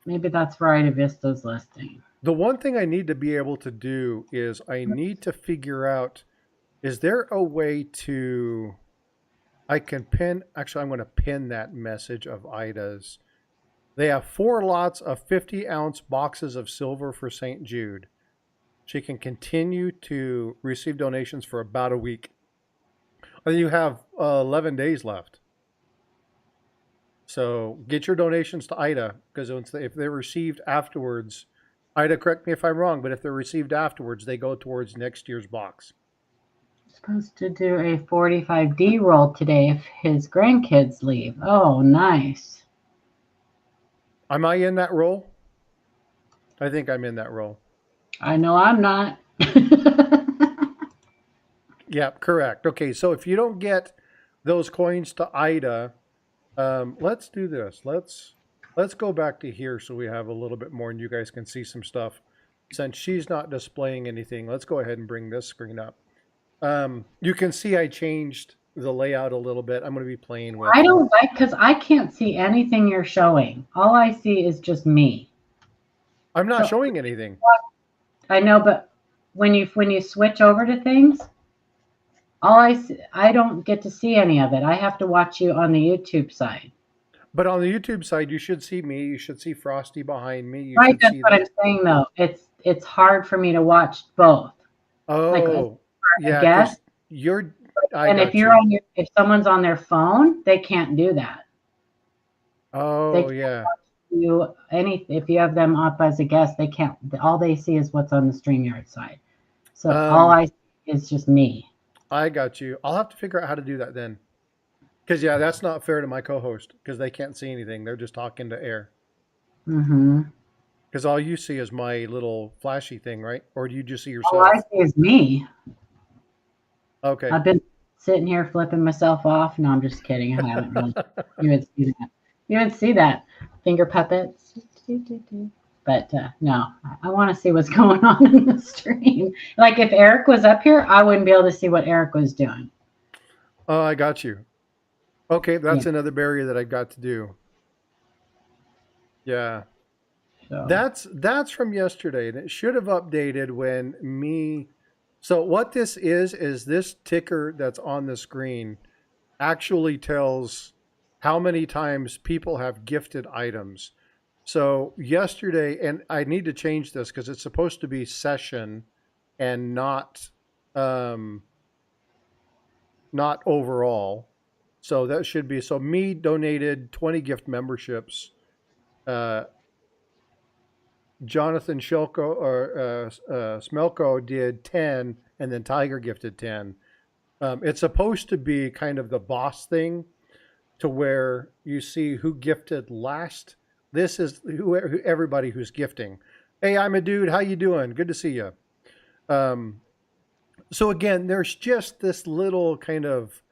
Maybe that's Variety Vista's listing. The one thing I need to be able to do is I need to figure out, is there a way to, I can pin, actually I'm going to pin that message of Ida's. They have 4 lots of 50-ounce boxes of silver for St. Jude. She can continue to receive donations for about a week. And you have 11 days left. So get your donations to Ida, because if they're received afterwards, Ida, correct me if I'm wrong, but if they're received afterwards, they go towards next year's box. Supposed to do a 45D roll today if his grandkids leave. Oh, nice. Am I in that role? I think I'm in that role. I know I'm not. Yeah, correct. Okay, so if you don't get those coins to Ida, let's do this. Let's go back to here so we have a little bit more and you guys can see some stuff. Since she's not displaying anything, let's go ahead and bring this screen up. You can see I changed the layout a little bit. I'm going to be playing with. I don't like, because I can't see anything you're showing. All I see is just me. I'm not showing anything. I know, but when you switch over to things, I don't get to see any of it. I have to watch you on the YouTube side. But on the YouTube side, you should see me. You should see Frosty behind me. Right, that's what I'm saying though. It's hard for me to watch both. Oh, yeah. I guess you're. And if if someone's on their phone, they can't do that. Oh, yeah. If you have them up as a guest, they can't. All they see is what's on the StreamYard side. So all I see is just me. I got you. I'll have to figure out how to do that then. Because yeah, that's not fair to my co-host because they can't see anything. They're just talking to air. Mm-hmm. Because all you see is my little flashy thing, right? Or do you just see yourself? All I see is me. Okay. I've been sitting here flipping myself off. No, I'm just kidding. I haven't really. You would see that. You would see that. Finger puppets. But no, I want to see what's going on in the stream. Like if Eric was up here, I wouldn't be able to see what Eric was doing. Oh, I got you. Okay, that's Yeah. another barrier that I got to do. Yeah. So, That's from yesterday, and it should have updated when me. So what this is this ticker that's on the screen actually tells how many times people have gifted items. So yesterday, and I need to change this because it's supposed to be session and um, not overall. So that should be so. Me donated 20 gift memberships. Uh, Jonathan Shilko or Smelko did 10, and then Tiger gifted 10. It's supposed to be kind of the boss thing, to where you see who gifted last. This is who everybody who's gifting. Hey, I'm a dude. How you doing? Good to see you. Um, so again, there's just this little kind of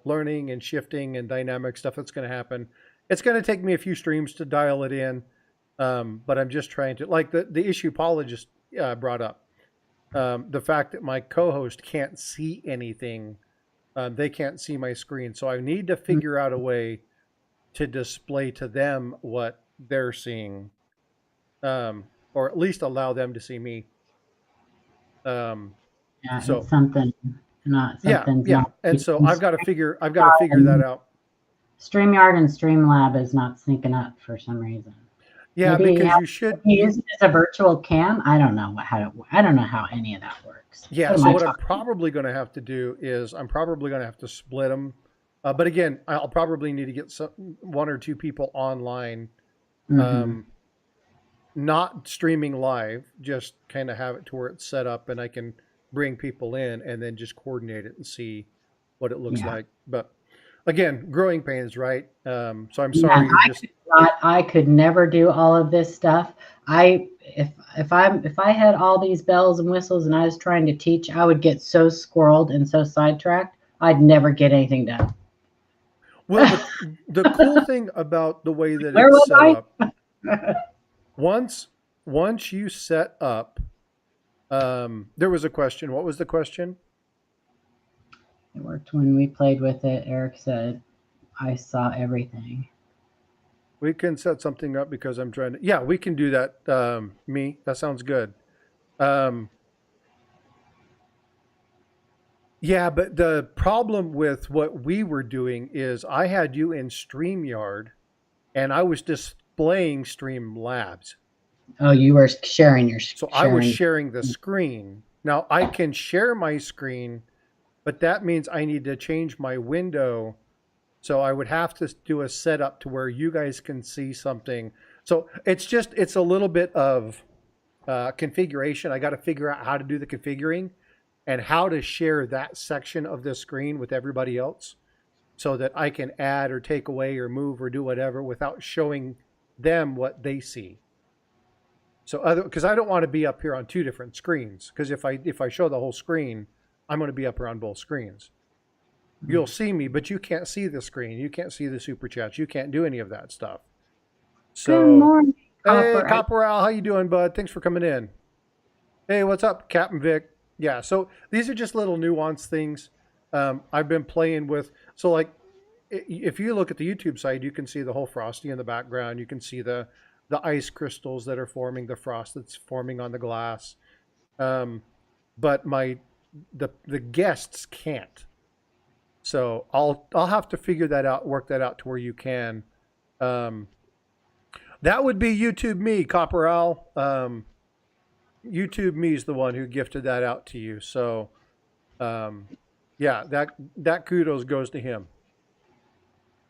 learning and shifting and dynamic stuff that's going to happen. It's going to take me a few streams to dial it in, but I'm just trying to, like the issue Paula just brought up, the fact that my co-host can't see anything. They can't see my screen, so I need to figure out a way to display to them what they're seeing, or at least allow them to see me. yeah, So it's something. Not yeah, something's yeah, not. and so I've got to figure that out. StreamYard and Streamlab is not syncing up for some reason. Yeah, Maybe because you should you use it as a virtual cam. I don't know I don't know how any of that works. Yeah, so what I'm probably going to have to do is I'm probably going to have to split them. But again, I'll probably need to get one or two people online, not streaming live, just kind of have it to where it's set up and I can bring people in and then just coordinate it and see what it looks like. But again, growing pains, right? So I'm sorry. I could never do all of this stuff. If I had all these bells and whistles and I was trying to teach, I would get so squirreled and so sidetracked. I'd never get anything done. Well, the cool thing about the way that it's set up, once you set up, there was a question. What was the question? It worked when we played with it. Eric said, I saw everything. We can set something up because I'm trying to. Yeah, we can do that. Me, that sounds good. Yeah, but the problem with what we were doing is I had you in StreamYard and I was displaying Streamlabs. Oh, you were sharing your So I was sharing the screen. Now I can share my screen, but that means I need to change my window. So I would have to do a setup to where you guys can see something. So it's a little bit of configuration. I got to figure out how to do the configuring and how to share that section of the screen with everybody else so that I can add or take away or move or do whatever without showing them what they see. So because I don't want to be up here on two different screens, because if I show the whole screen, I'm going to be up here on both screens. You'll see me, but you can't see the screen. You can't see the super chats. You can't do any of that stuff. So, good morning, hey, Copperal, how you doing, bud? Thanks for coming in. Hey, what's up, Captain Vic? Yeah, so these are just little nuanced things I've been playing with. So, like, if you look at the YouTube side, you can see the whole Frosty in the background. You can see the ice crystals that are forming, the frost that's forming on the glass. But the guests can't. So I'll have to figure that out, work that out to where you can. That would be YouTube me, Copper Owl. YouTube me is the one who gifted that out to you. So yeah, that kudos goes to him.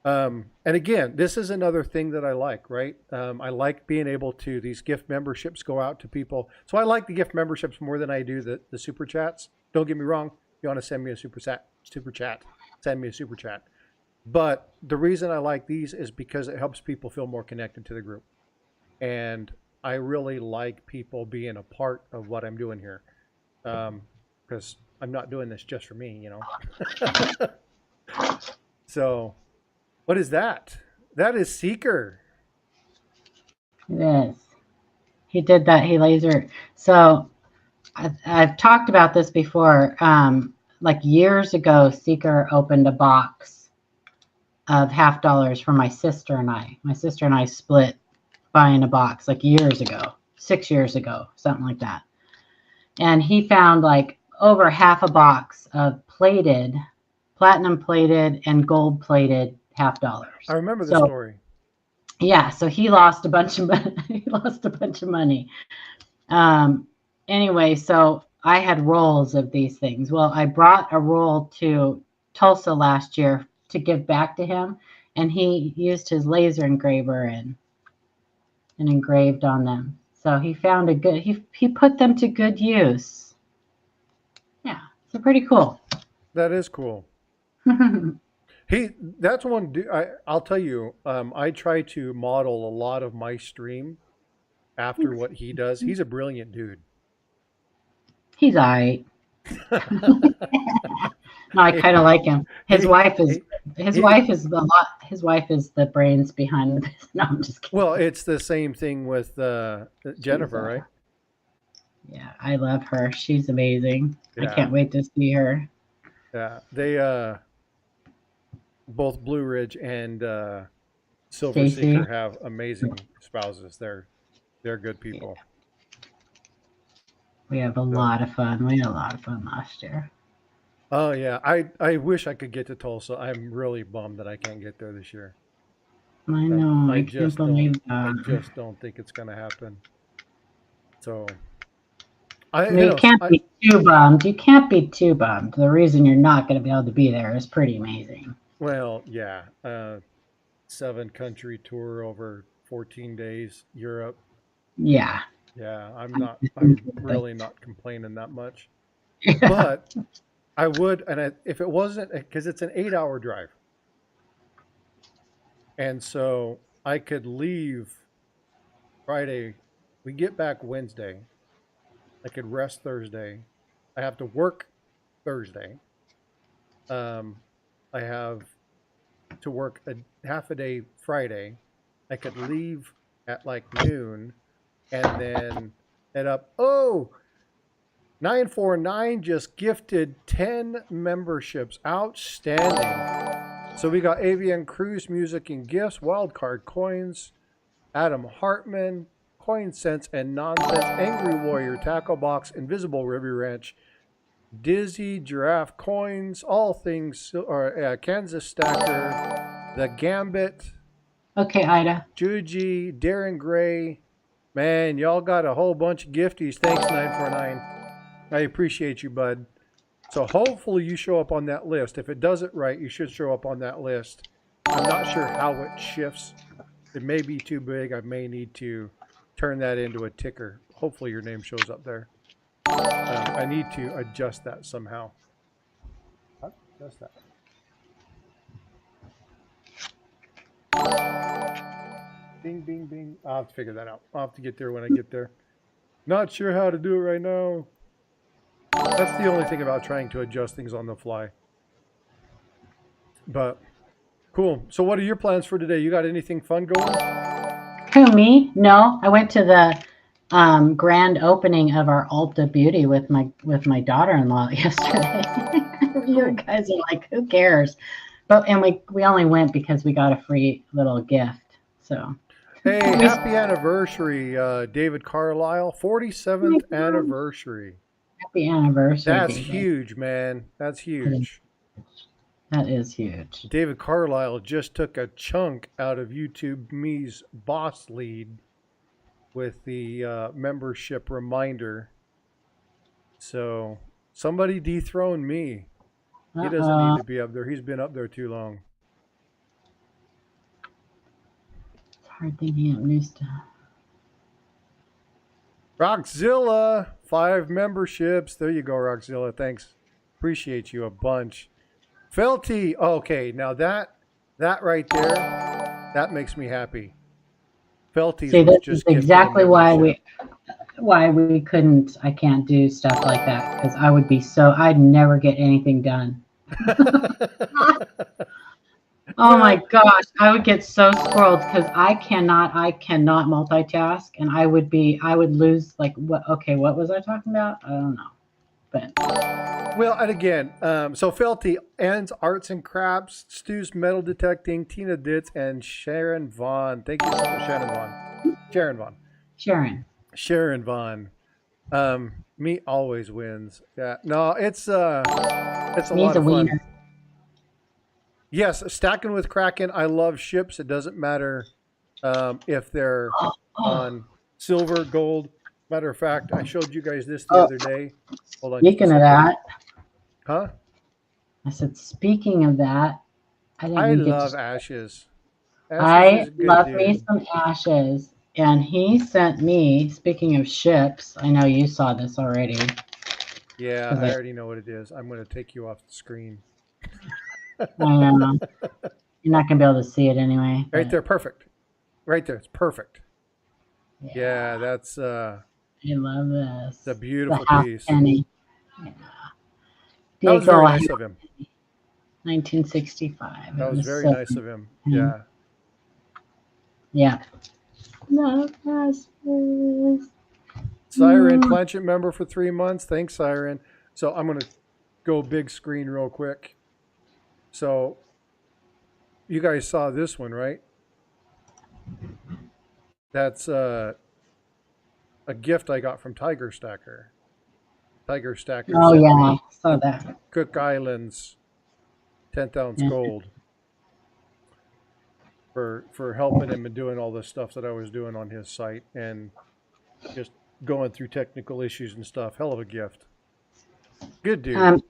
And again, this is another thing that I like, right? I like being able to, these gift memberships go out to people. So I like the gift memberships more than I do the super chats. Don't get me wrong. If you want to send me a super chat, send me a super chat. But the reason I like these is because it helps people feel more connected to the group. And I really like people being a part of what I'm doing here. Because I'm not doing this just for me, you know. So, what is that? That is Seeker. It is. He did that. He laser. So I've talked about this before. Like years ago, Seeker opened a box of $50 for my sister and I. My sister and I split buying a box like years ago, 6 years ago, something like that. And he found like over half a box of plated, platinum plated and gold plated $50. I remember the story. Yeah, so he lost a bunch of money. He lost a bunch of money. Anyway, so I had rolls of these things. Well, I brought a roll to Tulsa last year to give back to him, and he used his laser engraver and engraved on them. So he found a good. He put them to good use. Yeah, so pretty cool. That is cool. That's one. I'll tell you. I try to model a lot of my stream after what he does. He's a brilliant dude. He's all right. No, I kind of like him. His wife is the brains behind the business. No, I'm just kidding. Well, it's the same thing with Jennifer, right? Yeah, I love her. She's amazing. Yeah. I can't wait to see her. Yeah, they both Blue Ridge and Silver Stacey. Seeker have amazing spouses. They're good people. We have a lot of fun. We had a lot of fun last year. Oh yeah, I wish I could get to Tulsa. I'm really bummed that I can't get there this year. I know. I can't believe that. I just don't think it's going to happen. So, you can't be too bummed. You can't be too bummed. The reason you're not going to be able to be there is pretty amazing. Well, yeah, 7-country tour over 14 days, Europe. Yeah. Yeah, I'm really not complaining that much. But I would, and if it wasn't, because it's an 8-hour drive. And so I could leave Friday. We get back Wednesday. I could rest Thursday. I have to work Thursday. I have to work a half a day Friday. I could leave at like noon and then head up. Oh, 949 just gifted 10 memberships. Outstanding. So we got AVN Cruise Music and Gifts, Wildcard Coins, Adam Hartman, Coin Sense and Nonsense, Angry Warrior, Tackle Box, Invisible River Ranch, Dizzy, Giraffe Coins, All Things, Kansas Stacker, The Gambit. Okay, Ida. Juji, Darren Gray. Man, y'all got a whole bunch of gifties. Thanks, 949. I appreciate you, bud. So hopefully you show up on that list. If it does it right, you should show up on that list. I'm not sure how it shifts. It may be too big. I may need to turn that into a ticker. Hopefully your name shows up there. I need to adjust that somehow. How do I adjust that? Bing, bing, bing. I'll have to figure that out. I'll have to get there when I get there. Not sure how to do it right now. That's the only thing about trying to adjust things on the fly. But cool. So what are your plans for today? You got anything fun going? Who, me? No, I went to the grand opening of our Ulta Beauty with my daughter-in-law yesterday. You guys are like, who cares? And we only went because we got a free little gift. So hey, happy anniversary, David Carlisle. 47th anniversary. Happy anniversary. That's David. huge, man. That's huge. That is huge. David Carlisle just took a chunk out of YouTube Me's boss lead with the membership reminder. So somebody dethrone me. He doesn't need to be up there. He's been up there too long. It's hard thinking of new stuff. Rockzilla, 5 memberships. There you go, Rockzilla. Thanks. Appreciate you a bunch. Felty. Okay, now that right there, that makes me happy. Felty. See, this is exactly why why we couldn't. I can't do stuff like that because I would be so. I'd never get anything done. Oh my Well, gosh, I would get so squirreled because I cannot multitask, and I would lose like what? Okay, what was I talking about? I don't know, but well, and again, so Felty ends arts and crafts, Stu's metal detecting, Tina Ditz, and Sharon Vaughn. Thank you so much, Shannon Vaughn. Sharon Vaughn. Sharon Sharon Vaughn. Me always wins. Yeah. No, it's a needs lot a of fun. wiener. Yes, stacking with Kraken. I love ships. It doesn't matter if they're Oh, on silver, gold. Matter of fact, I showed you guys this the oh, other day. Hold on just a speaking of second. that, Huh? I said, speaking of that, I didn't I even get to. love Ashes. Ashes is I a good love me dude. some ashes. And he sent me, speaking of ships, I know you saw this already. Yeah, Because I already know what it is. I'm going to take you off the screen. I know you're not going to be able to see it anyway. Right But there, perfect. Right there, it's perfect. Yeah, yeah, that's I love this. a The beautiful half piece. penny. Yeah. That was Big very ol' nice of him. 1965. That It was was very so, nice of him. mm, Yeah. yeah. Love ashes. Siren, Planchet member for 3 months. Thanks, Siren. So I'm going to go big screen real quick. So you guys saw this one, right? That's a gift I got from Tiger Stacker. Tiger Stacker Oh, sent yeah. me I saw the that. Cook Islands 10th ounce Yeah. gold for helping him and doing all the stuff that I was doing on his site and just going through technical issues and stuff. Hell of a gift. Good dude. Um,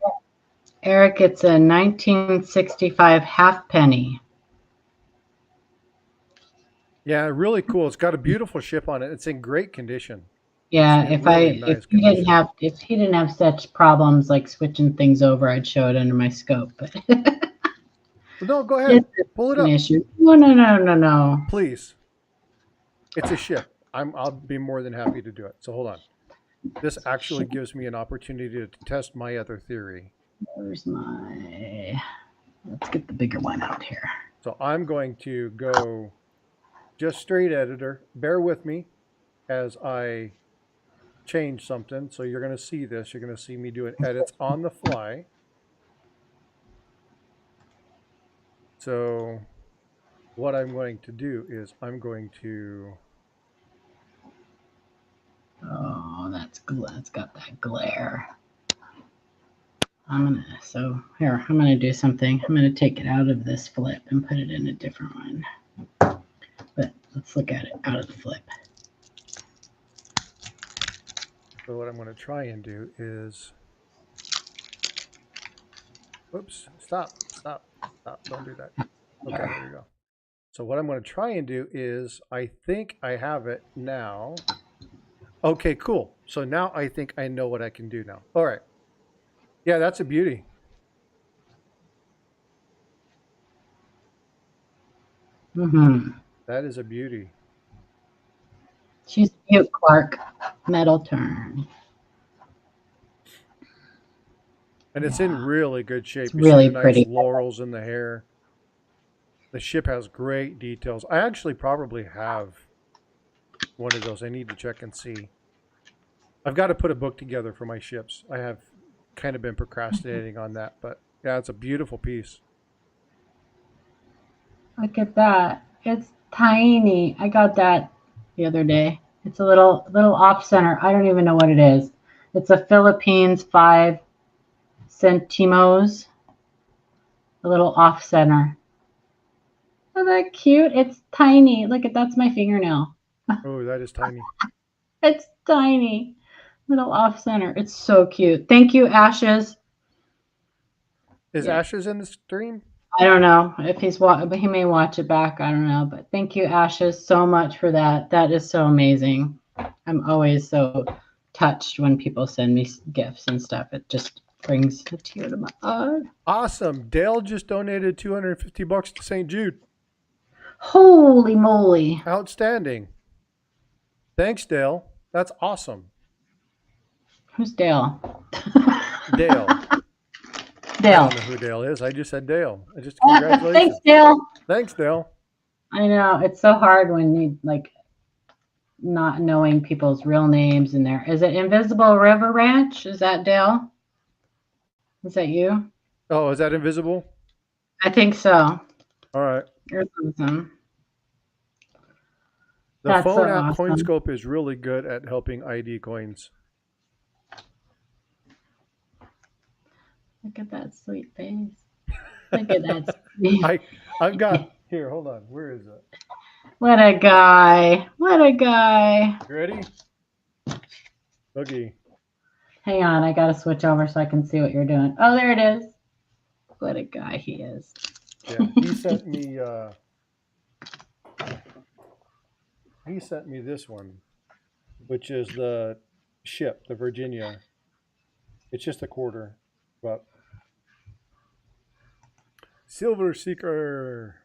Eric, it's a 1965 halfpenny. Yeah, really cool. It's got a beautiful ship on it. It's in great condition. It's Yeah, in really nice condition. if he didn't have such problems like switching things over, I'd show it under my scope. But No, go ahead. it's Pull it an up, issue. No. please. It's a ship. I'll be more than happy to do it. So hold on. This actually gives me an opportunity to test my other theory. Where's my? Let's get the bigger one out here. So I'm going to go just straight editor. Bear with me as I change something. So you're going to see this. You're going to see me doing edits on the fly. So what I'm going to do is I'm going to. Oh, that's got that glare. I'm gonna do something. I'm gonna take it out of this flip and put it in a different one. But let's look at it out of the flip. So what I'm going to try and do is. Whoops! Stop! Don't do that. Okay, there we go. So what I'm going to try and do is, I think I have it now. Okay, cool. So now I think I know what I can do now. All right. Yeah, that's a beauty. Mm-hmm. That is a beauty. She's cute, Clark. Metal turn. And it's in really good shape. It's You see really the nice pretty. laurels in the hair. The ship has great details. I actually probably have one of those. I need to check and see. I've got to put a book together for my ships. I have kind of been procrastinating on that, but yeah, it's a beautiful piece. Look at that. It's tiny. I got that the other day. It's a little off center. I don't even know what it is. It's a Philippines 5 centimos. A little off center. Oh, that cute. It's tiny. Look at that's my fingernail. Oh, that is tiny. It's tiny. Little off center. It's so cute. Thank you, Ashes. Is Yeah. Ashes in the stream? I don't know if but he may watch it back. I don't know. But thank you, Ashes, so much for that. That is so amazing. I'm always so touched when people send me gifts and stuff. It just brings a tear to my eye. Awesome. Dale just donated $250 to St. Jude. Holy moly. Outstanding. Thanks, Dale. That's awesome. Who's Dale? Dale. I Dale. don't know who Dale is. I just said Dale. Just Thanks, congratulations. Dale. Thanks, Dale. I know it's so hard when you like not knowing people's real names in there. Is it Invisible River Ranch? Is that Dale? Is that you? Oh, is that invisible? I think so. All right. You're awesome. The That's phone so app awesome. CoinScope is really good at helping ID coins. Look at that sweet face. Look at that. Sweet. I've got here. Hold on. Where is it? What a guy. What a guy. You ready? Okay. Hang on, I gotta switch over so I can see what you're doing. Oh, there it is. What a guy he is. Yeah, he sent me this one, which is the ship, the Virginia. It's just a quarter, but Silver Seeker.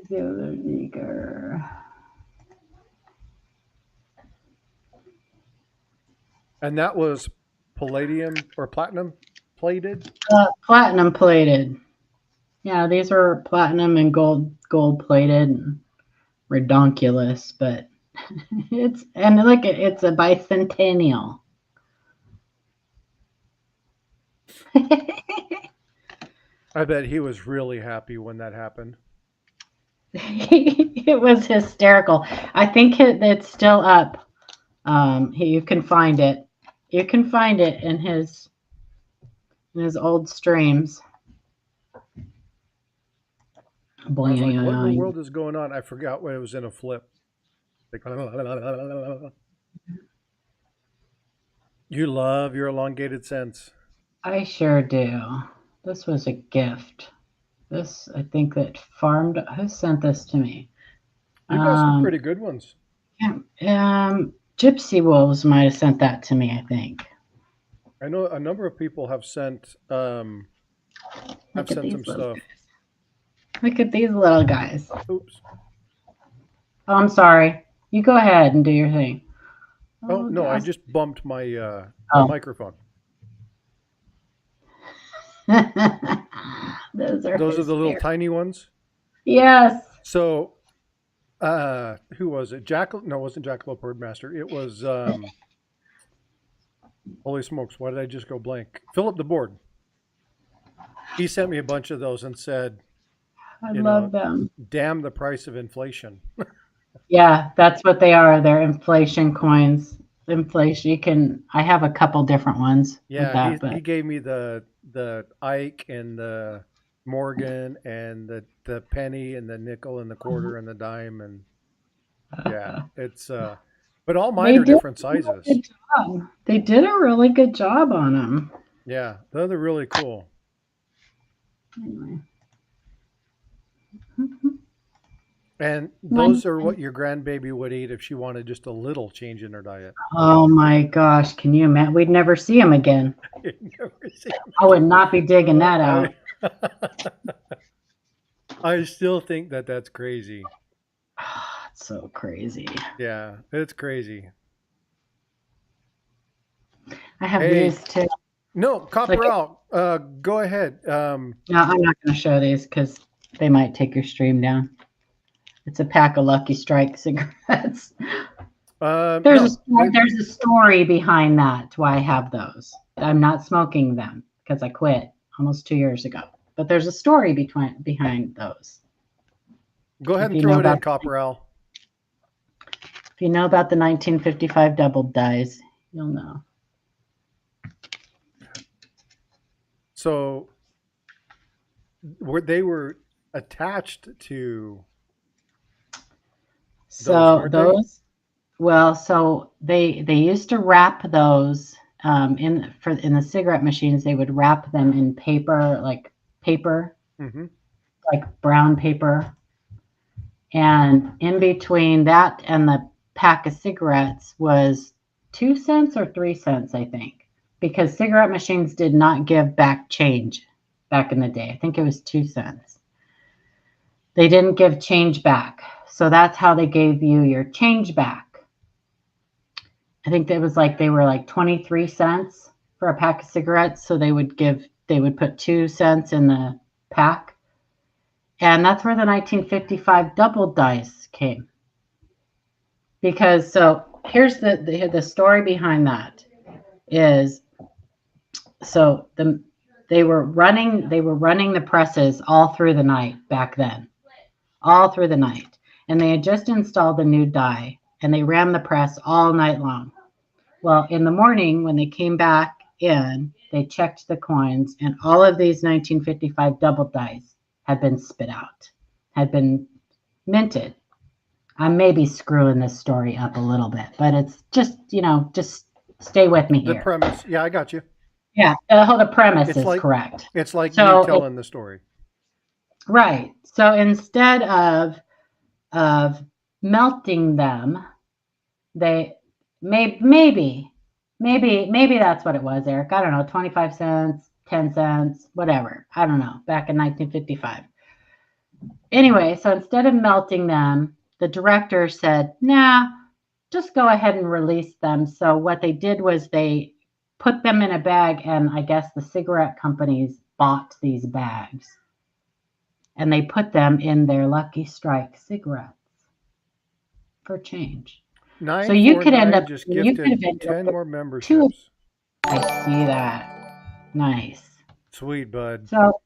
Silver Seeker. And that was palladium or platinum plated? Platinum plated. Yeah, these are platinum and gold plated and redonkulous, but it's a bicentennial. I bet he was really happy when that happened. It was hysterical. I think it's still up. You can find it. You can find it in his old streams. Boy, I was like, what in the world is going on? I forgot when it was in a flip. Like, you love your elongated scents. I sure do. This was a gift. This, I think that who sent this to me? You got some pretty good ones. Yeah, Gypsy Wolves might have sent that to me, I think. I know a number of people have sent some stuff. Look at these little guys. Oops. Oh, I'm sorry. You go ahead and do your thing. Oh no, gosh. I just bumped my microphone. Those are the little tiny ones? Yes. So who was it? No, it wasn't Jackalope Birdmaster. It was holy smokes, why did I just go blank? Philip the Board. He sent me a bunch of those and said, I love them. Damn the price of inflation. Yeah, that's what they are. They're inflation coins. Inflation. I have a couple different ones. Yeah, he gave me the Ike and the Morgan and the penny and the nickel and the quarter and the dime, and yeah, it's but all mine are different sizes. They did a really good job on them. Yeah, they're really cool. Anyway. And those are what your grandbaby would eat if she wanted just a little change in her diet. Oh my gosh, can you imagine? We'd never see him again. I would not be digging that out. I still think that's crazy. It's so crazy. Yeah, it's crazy. I have these too. No, Copperal, go ahead. No, I'm not going to show these because they might take your stream down. It's a pack of Lucky Strike cigarettes. There's a story behind that, why I have those. I'm not smoking them because I quit almost 2 years ago. But there's a story behind those. Go ahead and throw it in, Copperal. If you know about the 1955 double dies, you'll know. So they were attached to those, so they used to wrap those in the cigarette machines. They would wrap them in paper, like brown paper, and in between that and the pack of cigarettes was 2 cents or 3 cents, I think, because cigarette machines did not give back change back in the day. I think it was 2 cents. They didn't give change back. So that's how they gave you your change back. I think it was like they were like 23 cents for a pack of cigarettes. So they would put 2 cents in the pack. And that's where the 1955 double dice came. Because so here's the story behind that is so they were running the presses all through the night back then. All through the night. And they had just installed the new die and they ran the press all night long. Well, in the morning, when they came back in, they checked the coins, and all of these 1955 double dice had been spit out, had been minted. I may be screwing this story up a little bit, but it's just, just stay with me The here. premise. Yeah, I got you. Yeah, the premise It's is like correct. it's like So me telling the story. right. So instead of melting them, they maybe that's what it was, Eric. I don't know, 25 cents, 10 cents, whatever. I don't know, back in 1955. Anyway, so instead of melting them, the director said, nah, just go ahead and release them. So what they did was they put them in a bag, and I guess the cigarette companies bought these bags. And they put them in their Lucky Strike cigarettes for change. So you could end up, just you could have gifted ended up 10 with more 2. memberships. I see that. Nice. Sweet, bud. So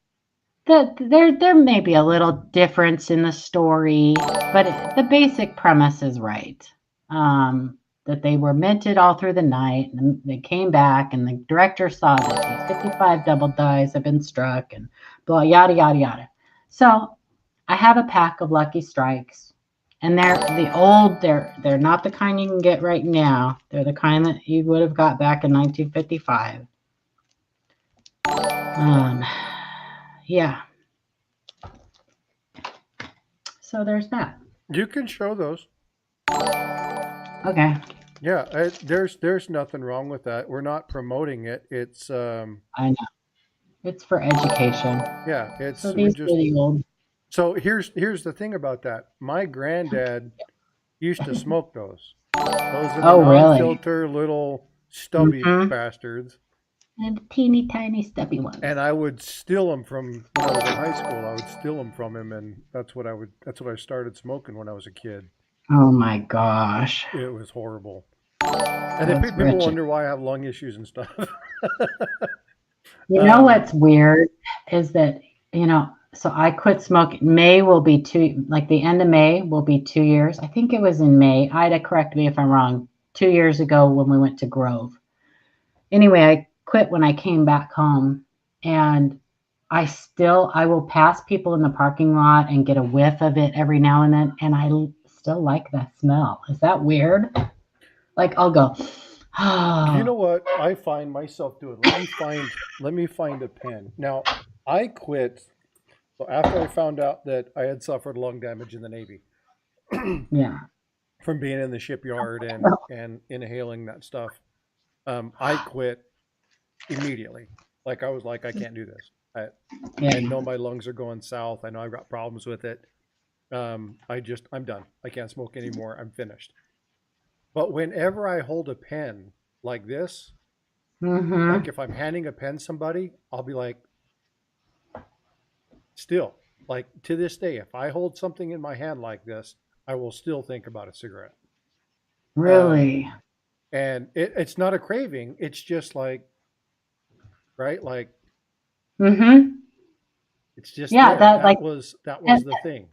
there may be a little difference in the story, but the basic premise is right. That they were minted all through the night, and they came back, and the director saw that these 55 double dice have been struck, and blah, yada, yada, yada. So I have a pack of Lucky Strikes, and they're not the kind you can get right now. They're the kind that you would have got back in 1955. Yeah. So there's that. You can show those. Okay. Yeah, there's nothing wrong with that. We're not promoting it. It's I know. It's for education. yeah, it's So we these just are the old. so here's the thing about that. My granddad used to smoke those. Those are the Oh, really? non-filter little stubby Mhm. bastards. And the teeny tiny stubby ones. And I would steal them from when I was in high school. I would steal them from him, and that's what I started smoking when I was a kid. Oh my gosh. It was horrible. And then That's people wretched. wonder why I have lung issues and stuff. You know what's weird is that, so I quit smoking. May will be the end of May will be 2 years. I think it was in May. Ida, correct me if I'm wrong. 2 years ago when we went to Grove. Anyway, I quit when I came back home, and I will pass people in the parking lot and get a whiff of it every now and then, and I still like that smell. Is that weird? Like I'll go, You know what I find myself doing? Let me find a pen. Now, I quit so after I found out that I had suffered lung damage in the Navy yeah. from being in the shipyard and inhaling that stuff. I quit immediately. Like I was like, I can't do this. I know my lungs are going south. I know I've got problems with it. I'm done. I can't smoke anymore. I'm finished. But whenever I hold a pen like this, Mm-hmm. like if I'm handing a pen to somebody, I'll be like, still, like to this day, if I hold something in my hand like this, I will still think about a cigarette. Really? And it's not a craving. It's just like, right? Like, Mm-hmm. it's just Yeah, there. That was the thing.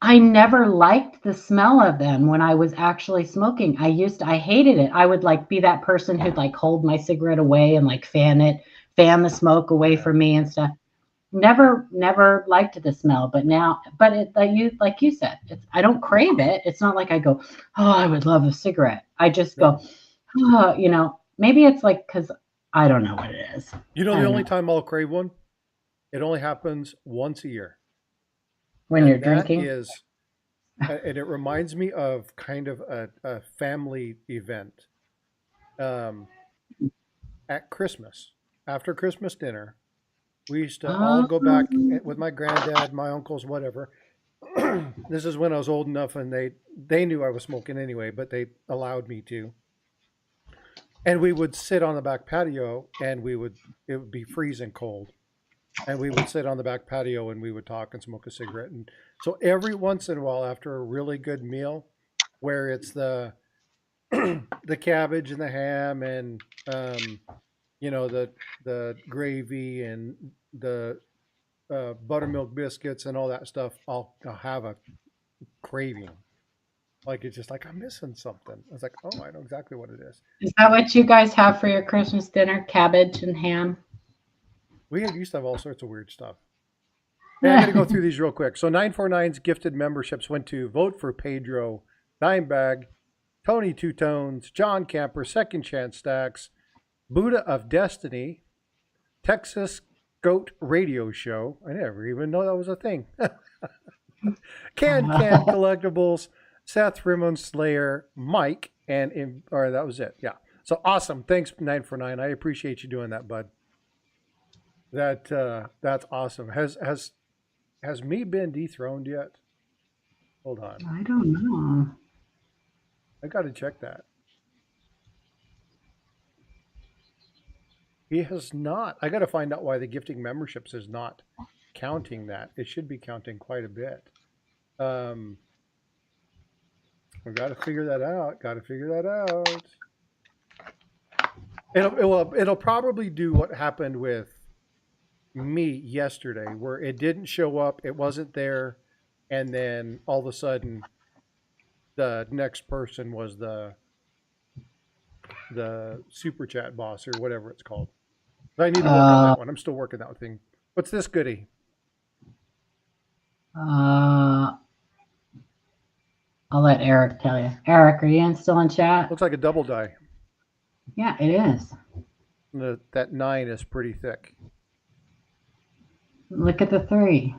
I never liked the smell of them when I was actually smoking. I hated it. I would be that person who'd hold my cigarette away and fan the smoke away from me and stuff. Never liked the smell, but now, but it, like you said, I don't crave it. It's not like I go, oh, I would love a cigarette. I just go, oh, maybe it's because I don't know what it is. The only time I'll crave one, it only happens once a year. When you're drinking? And it reminds me of kind of a family event. At Christmas, after Christmas dinner, we used to all go back with my granddad, my uncles, whatever. This is when I was old enough, and they knew I was smoking anyway, but they allowed me to. And we would sit on the back patio, and it would be freezing cold, and we would sit on the back patio and we would talk and smoke a cigarette. And so every once in a while, after a really good meal, where it's the the cabbage and the ham and the gravy and the buttermilk biscuits and all that stuff, I'll have a craving. Like it's just like I'm missing something. I was like, oh, I know exactly what it is. Is that what you guys have for your Christmas dinner? Cabbage and ham? We used to have all sorts of weird stuff. Hey, I'm going to go through these real quick. So 949's gifted memberships went to Vote for Pedro, Dimebag, Tony Two Tones, John Camper, Second Chance Stacks, Buddha of Destiny, Texas Goat Radio Show. I never even know that was a thing. Can Collectibles, Seth Ramon Slayer, Mike, or that was it. Yeah. So awesome. Thanks 949. I appreciate you doing that, bud. That's awesome. Has me been dethroned yet? Hold on. I don't know. I got to check that. He has not. I got to find out why the gifting memberships is not counting that. It should be counting quite a bit. We got to figure that out. It'll probably do what happened with me yesterday, where it didn't show up, it wasn't there, and then all of a sudden the next person was the super chat boss or whatever it's called. I need to work on that one. I'm still working that thing. What's this goodie? I'll let Eric tell you. Eric, are you still in chat? Looks like a double die. Yeah, it is. That 9 is pretty thick. Look at the 3.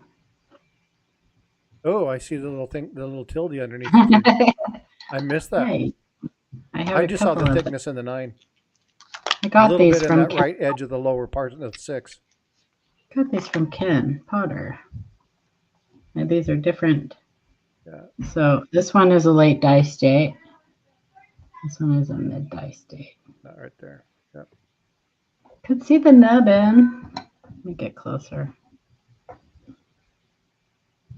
Oh, I see the little thing, the little tilde underneath. I missed that. Hey, I just saw the thickness in the 9. I got a little these bit from in that right edge of the lower part of the 6. Got these from Ken Potter. And these are different. Yeah. So this one is a late dice date. This one is a mid dice date. That right there. Yep. Could see the nubbin. Let me get closer.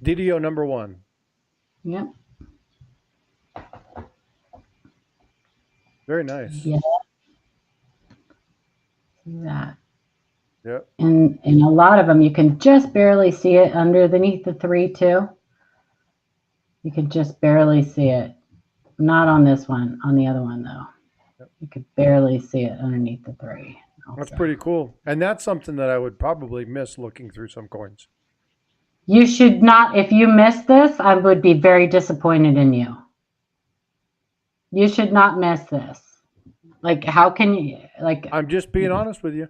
DDO number 1. Yep. Very nice. Yeah. See that. Yep. And a lot of them, you can just barely see it underneath the 3 too. You can just barely see it. Not on this one. On the other one though. Yep. You could barely see it underneath the 3. Also. That's pretty cool. And that's something that I would probably miss looking through some coins. You should not, if you miss this, I would be very disappointed in you. You should not miss this. Like, how can you, like... I'm just being honest with you.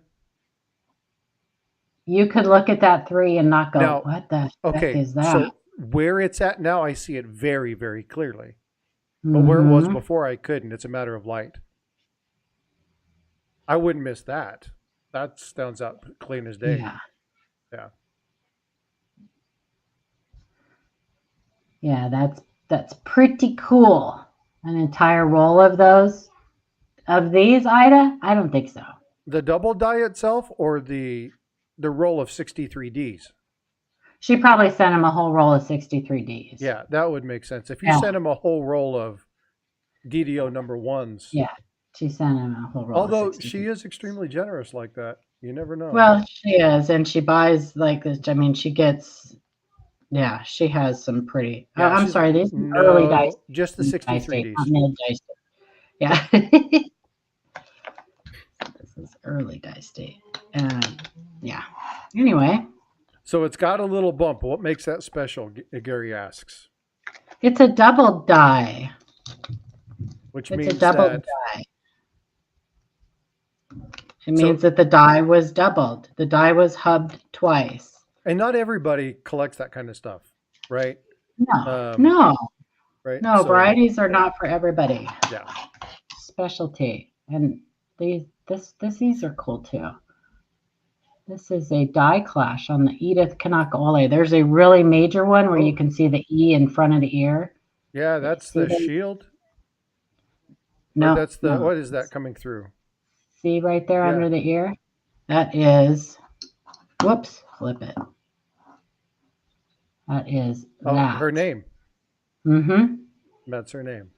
You could look at that 3 and not go, now, what the heck is that? So where it's at now, I see it very, very clearly. But where it was before, I couldn't. It's a matter of light. I wouldn't miss that. That stands out clean as day. Yeah. Yeah. Yeah, that's pretty cool. An entire roll of these, Ida? I don't think so. The double die itself, or the roll of 63Ds? She probably sent him a whole roll of 63Ds. Yeah, that would make sense. If you sent him a whole roll of DDO number 1s. Yeah, she sent him a whole roll. Although she is extremely generous like that. You never know. Well, she is, and she buys like this. I mean, she gets... Yeah, she has some pretty... Yeah, I'm sorry, these are early dice. Just the 63Ds. Mid dice. Yeah. This is early dice date. Yeah. Anyway. So it's got a little bump. What makes that special, Gary asks? It's a double die. Which means it's a double die. It means that the die was doubled. The die was hubbed twice. And not everybody collects that kind of stuff, right? No, no. Right? No, varieties are not for everybody. Yeah. Specialty. And these are cool too. This is a die clash on the Edith Kanakaole. There's a really major one where you can see the E in front of the ear. Yeah, that's the shield. No, that's the what is that coming through? See right there Yeah. under the ear? That is, whoops, flip it. That is Oh, that. her name. Mm-hmm. That's her name.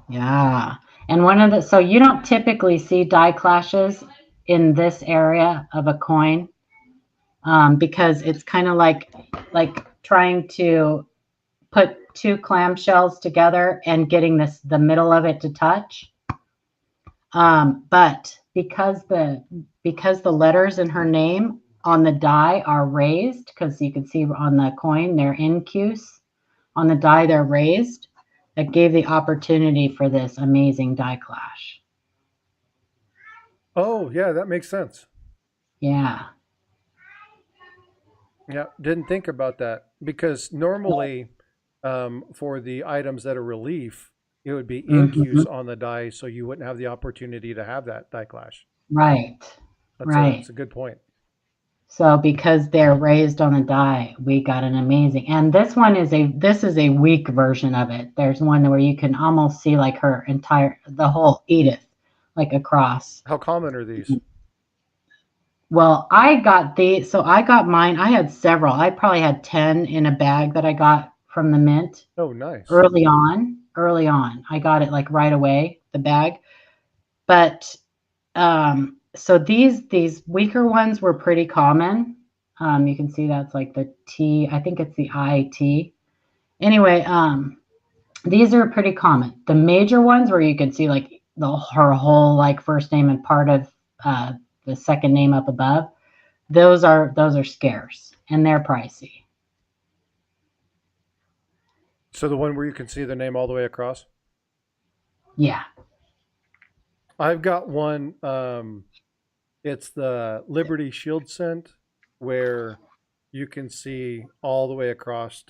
Yeah. And one of the, so you don't typically see die clashes in this area of a coin, because it's kind of like trying to put two clamshells together and getting the middle of it to touch. But because the letters in her name on the die are raised, because you can see on the coin they're incuse, on the die they're raised, that gave the opportunity for this amazing die clash. Oh, yeah, that makes sense. Yeah. Yeah, didn't think about that because normally for the items that are relief, it would be Mm-hmm. incuse on the die, so you wouldn't have the opportunity to have that die clash. Right. That's Right. a good point. So because they're raised on the die, we got an amazing. And this is a weak version of it. There's one where you can almost see like the whole Edith, like across. How common are these? Well, so I got mine. I had several. I probably had 10 in a bag that I got from the mint Oh, nice. early on. Early on. I got it like right away, the bag. But so these weaker ones were pretty common. You can see that's like the T, I think it's the IT. Anyway, these are pretty common. The major ones where you can see like her whole like first name and part of the second name up above, those are scarce and they're pricey. So the one where you can see the name all the way across? Yeah. I've got one. It's the Liberty Shield scent where you can see all the way across.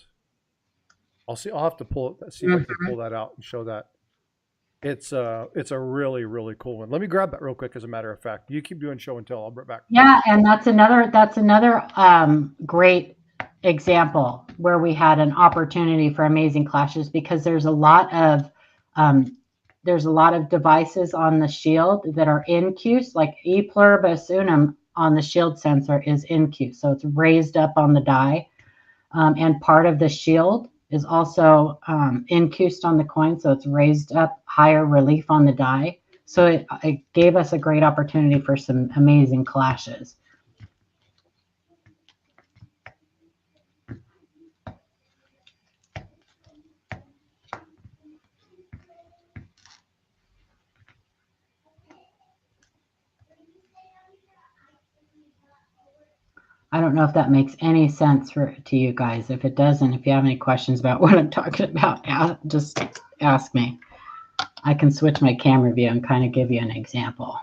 I'll have to pull it, see if I can Mhm. pull that out and show that. It's a really, really cool one. Let me grab that real quick as a matter of fact. You keep doing show and tell. I'll be right back. Yeah, and that's another great example where we had an opportunity for amazing clashes because um, there's a lot of devices on the shield that are incuse, like E pluribus unum on the shield sensor is incuse, so it's raised up on the die, and part of the shield is also incused on the coin, so it's raised up higher relief on the die. So it gave us a great opportunity for some amazing clashes. I don't know if that makes any sense to you guys. If it doesn't, if you have any questions about what I'm talking about, just ask me. I can switch my camera view and kind of give you an example.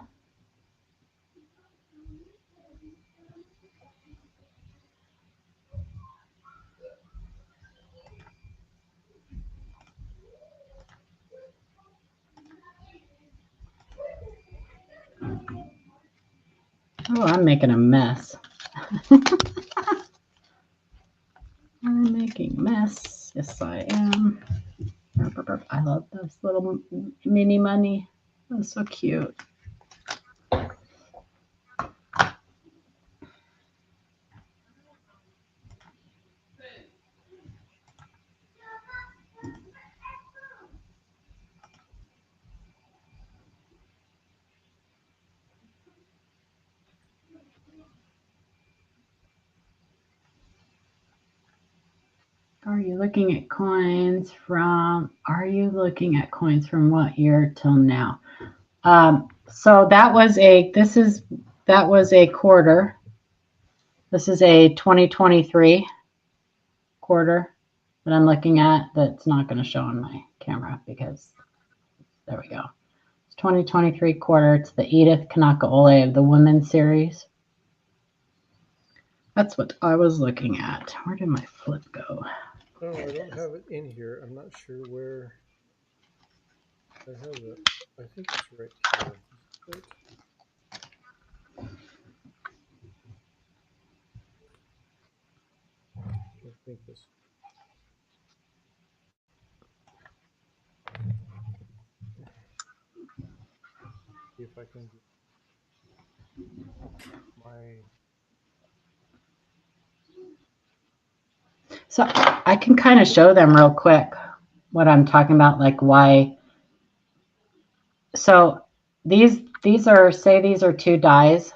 Oh, I'm making a mess. I'm making a mess. Yes, I am. I love this little mini money. That's so cute. Are you looking at coins from what year till now? So that was a quarter. This is a 2023 quarter that I'm looking at that's not going to show on my camera because there we go. It's 2023 quarter. It's the Edith Kanaka Ole of the Women's Series. That's what I was looking at. Where did my flip go? Oh, I don't have it in here. I'm not sure where I have it. I think it's right here. Is it? I think this. if I can get my... So I can kind of show them real quick what I'm talking about, like why. So these are, say these are two dies.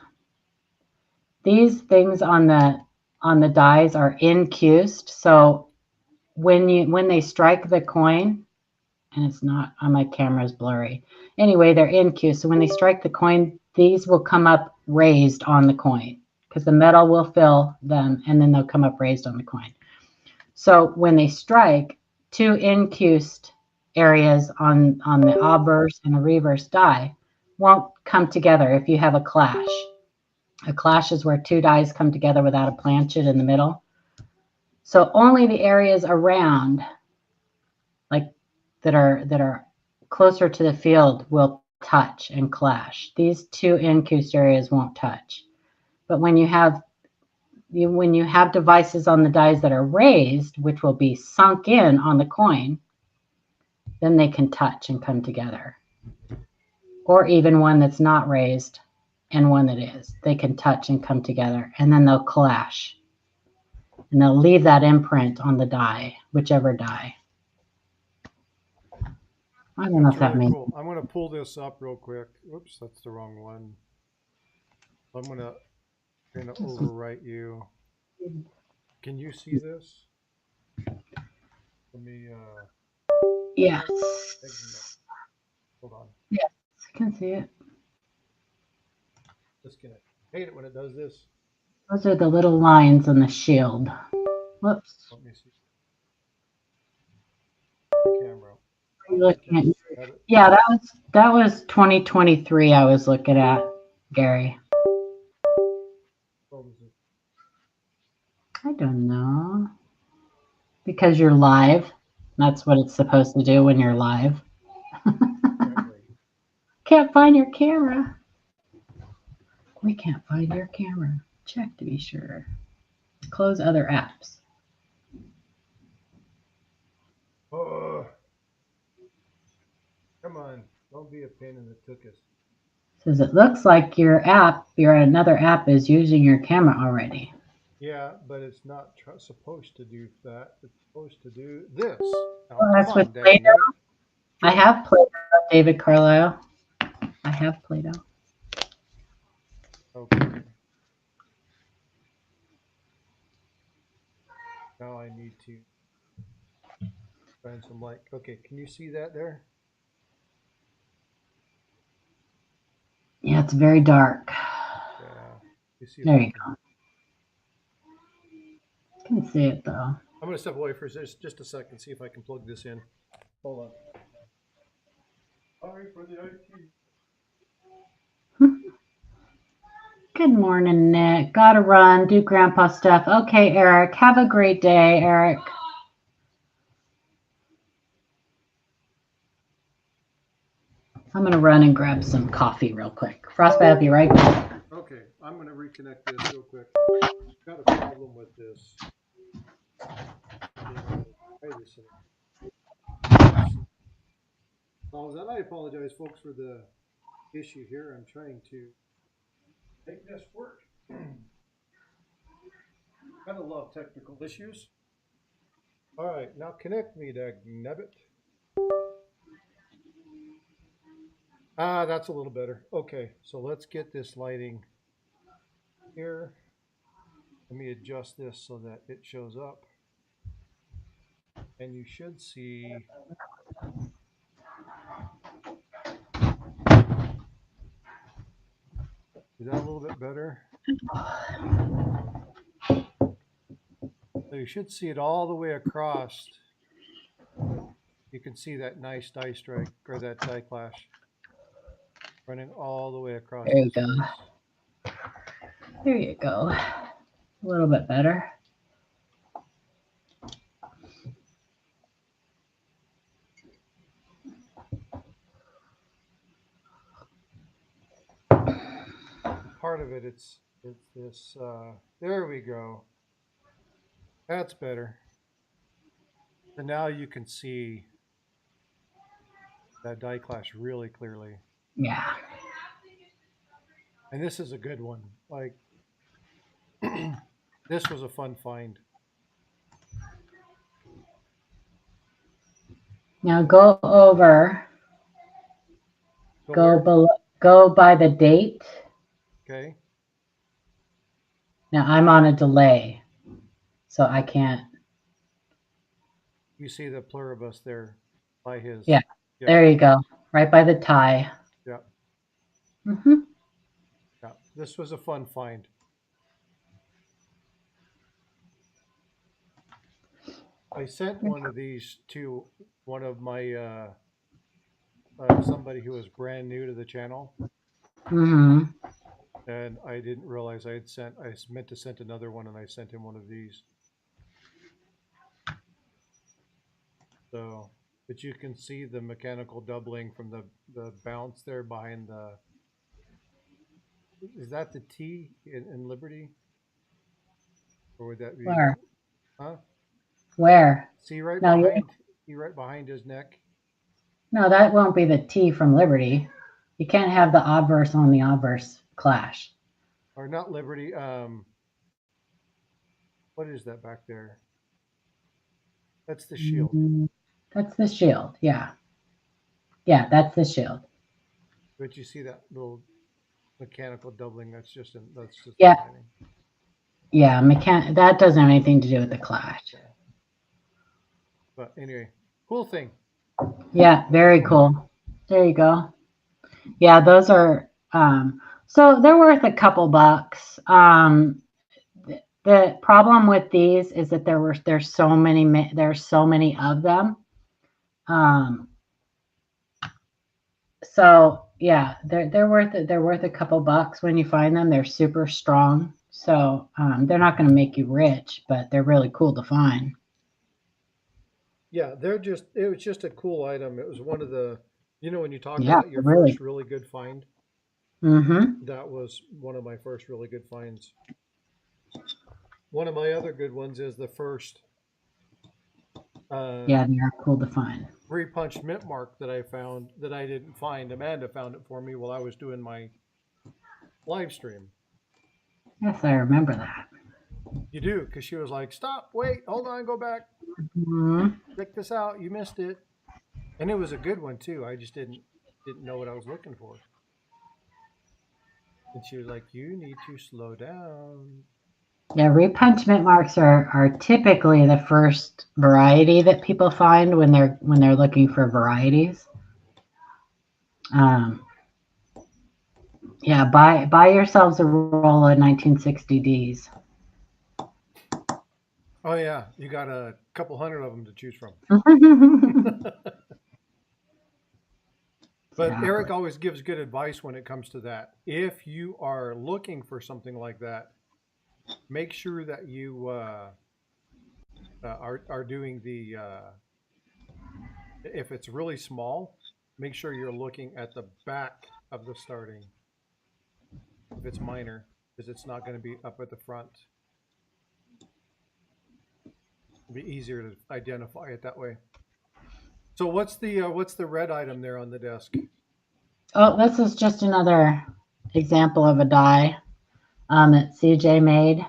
These things on the dies are incused. So when they strike the coin, and it's not on my camera's blurry. Anyway, they're incused. So when they strike the coin, these will come up raised on the coin because the metal will fill them and then they'll come up raised on the coin. So when they strike, two incused areas on the obverse and the reverse die won't come together if you have a clash. A clash is where two dies come together without a planchet in the middle. So only the areas around, like that are closer to the field, will touch and clash. These two incused areas won't touch. But when you have devices on the dies that are raised, which will be sunk in on the coin, then they can touch and come together. Or even one that's not raised and one that is. They can touch and come together, and then they'll clash. And they'll leave that imprint on the die, whichever die. I don't know if that really means. cool. I'm going to pull this up real quick. Oops, that's the wrong one. I'm going to overwrite you. Can you see this? Let me Yes. hold on. Yes, I can see it. Disconnect. I hate it when it does this. Those are the little lines on the shield. Whoops. Let me see. Camera. Are you looking at, yeah, that was 2023 I was looking at, Gary. I don't know. Because you're live. That's what it's supposed to do when you're live. Can't find your camera. We can't find your camera. Check to be sure. Close other apps. Oh, come on. Don't be a pain in the tuchus. Says it looks like your another app is using your camera already. Yeah, but it's not supposed to do that. It's supposed to do this. Now, Oh, that's with Dang Play-Doh. it. I have Play-Doh, David Carlisle. I have Play-Doh. Okay. Now I need to find some light. Okay, can you see that there? Yeah, it's very dark. Yeah. You see There you go. I can see it though. I'm going to step away for just a second, see if I can plug this in. Hold on. Sorry for the IT. Good morning, Nick. Gotta run, do grandpa stuff. Okay, Eric. Have a great day, Eric. I'm gonna run and grab some coffee real quick. Frostbyte, I'll be right back. Okay, I'm going to reconnect this real quick. Got a problem with this. And I apologize, folks, for the issue here. I'm trying to make this work. Kind of love technical issues. All right, now connect me, dagnabbit. That's a little better. Okay, so let's get this lighting here. Let me adjust this so that it shows up. And you should see. Is that a little bit better? So you should see it all the way across. You can see that nice die strike or that die clash running all the way across. There you go. There you go. A little bit better. Part of it's this. There we go. That's better. So now you can see that die clash really clearly. Yeah. And this is a good one. Like, this was a fun find. Now go over, Go where? go by the date. Okay. Now I'm on a delay, so I can't. You see the pluribus there by his. Yeah, Yeah. there you go. Right by the tie. Yeah. Mm-hmm. Yeah. This was a fun find. I sent one of these to one of my somebody who was brand new to the channel, Mm-hmm. and I didn't realize I had sent. I meant to send another one, and I sent him one of these. So, but you can see the mechanical doubling from the bounce there behind the. Is that the T in Liberty, or would that be the? Where? Huh? Where? See right No, behind. See right behind his neck. no, that won't be the T from Liberty. You can't have the obverse on the obverse clash. Or not Liberty. What is that back there? That's the shield. That's the shield. Yeah. Yeah, that's the shield. But you see that little mechanical doubling? That's just Yeah. aligning. Yeah, that doesn't have anything to do with the clash. Yeah. But anyway, cool thing. Yeah, very cool. There you go. Yeah, those are so they're worth a couple bucks. The problem with these is that there's so many of them. Um, so yeah, they're worth a couple bucks when you find them. They're super strong. So they're not going to make you rich, but they're really cool to find. Yeah, it was just a cool item. It was one of the, when you talk Yeah, about your really. first really good find, Mm-hmm. that was one of my first really good finds. One of my other good ones is the first Yeah, they are cool to find. 3-punch mint mark that I found that I didn't find. Amanda found it for me while I was doing my live stream. Yes, I remember that. You do, because she was like, "Stop, wait, hold on, go back, Mm-hmm. check this out. You missed it," and it was a good one too. I just didn't know what I was looking for, and she was like, "You need to slow down." Yeah, repunchment marks are typically the first variety that people find when they're looking for varieties. Um, yeah, buy yourselves a roll of 1960Ds. Oh yeah, you got a couple hundred of them to choose from. But Eric always gives good advice when it comes to that. If you are looking for something like that, make sure that you are doing the. If it's really small, make sure you're looking at the back of the starting. If it's minor, because it's not going to be up at the front. It'll be easier to identify it that way. So what's the red item there on the desk? Oh, this is just another example of a die that CJ made,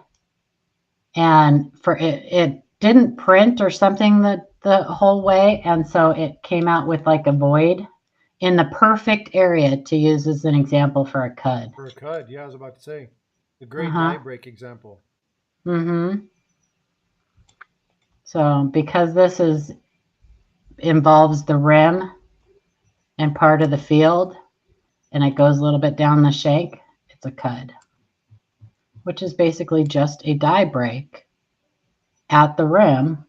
and it didn't print or something the whole way, and so it came out with like a void in the perfect area to use as an example for a cud. For a cud, yeah, I was about to say, the great die break example. Mm-hmm. So because this involves the rim and part of the field, and it goes a little bit down the shank, it's a cud, which is basically just a die break at the rim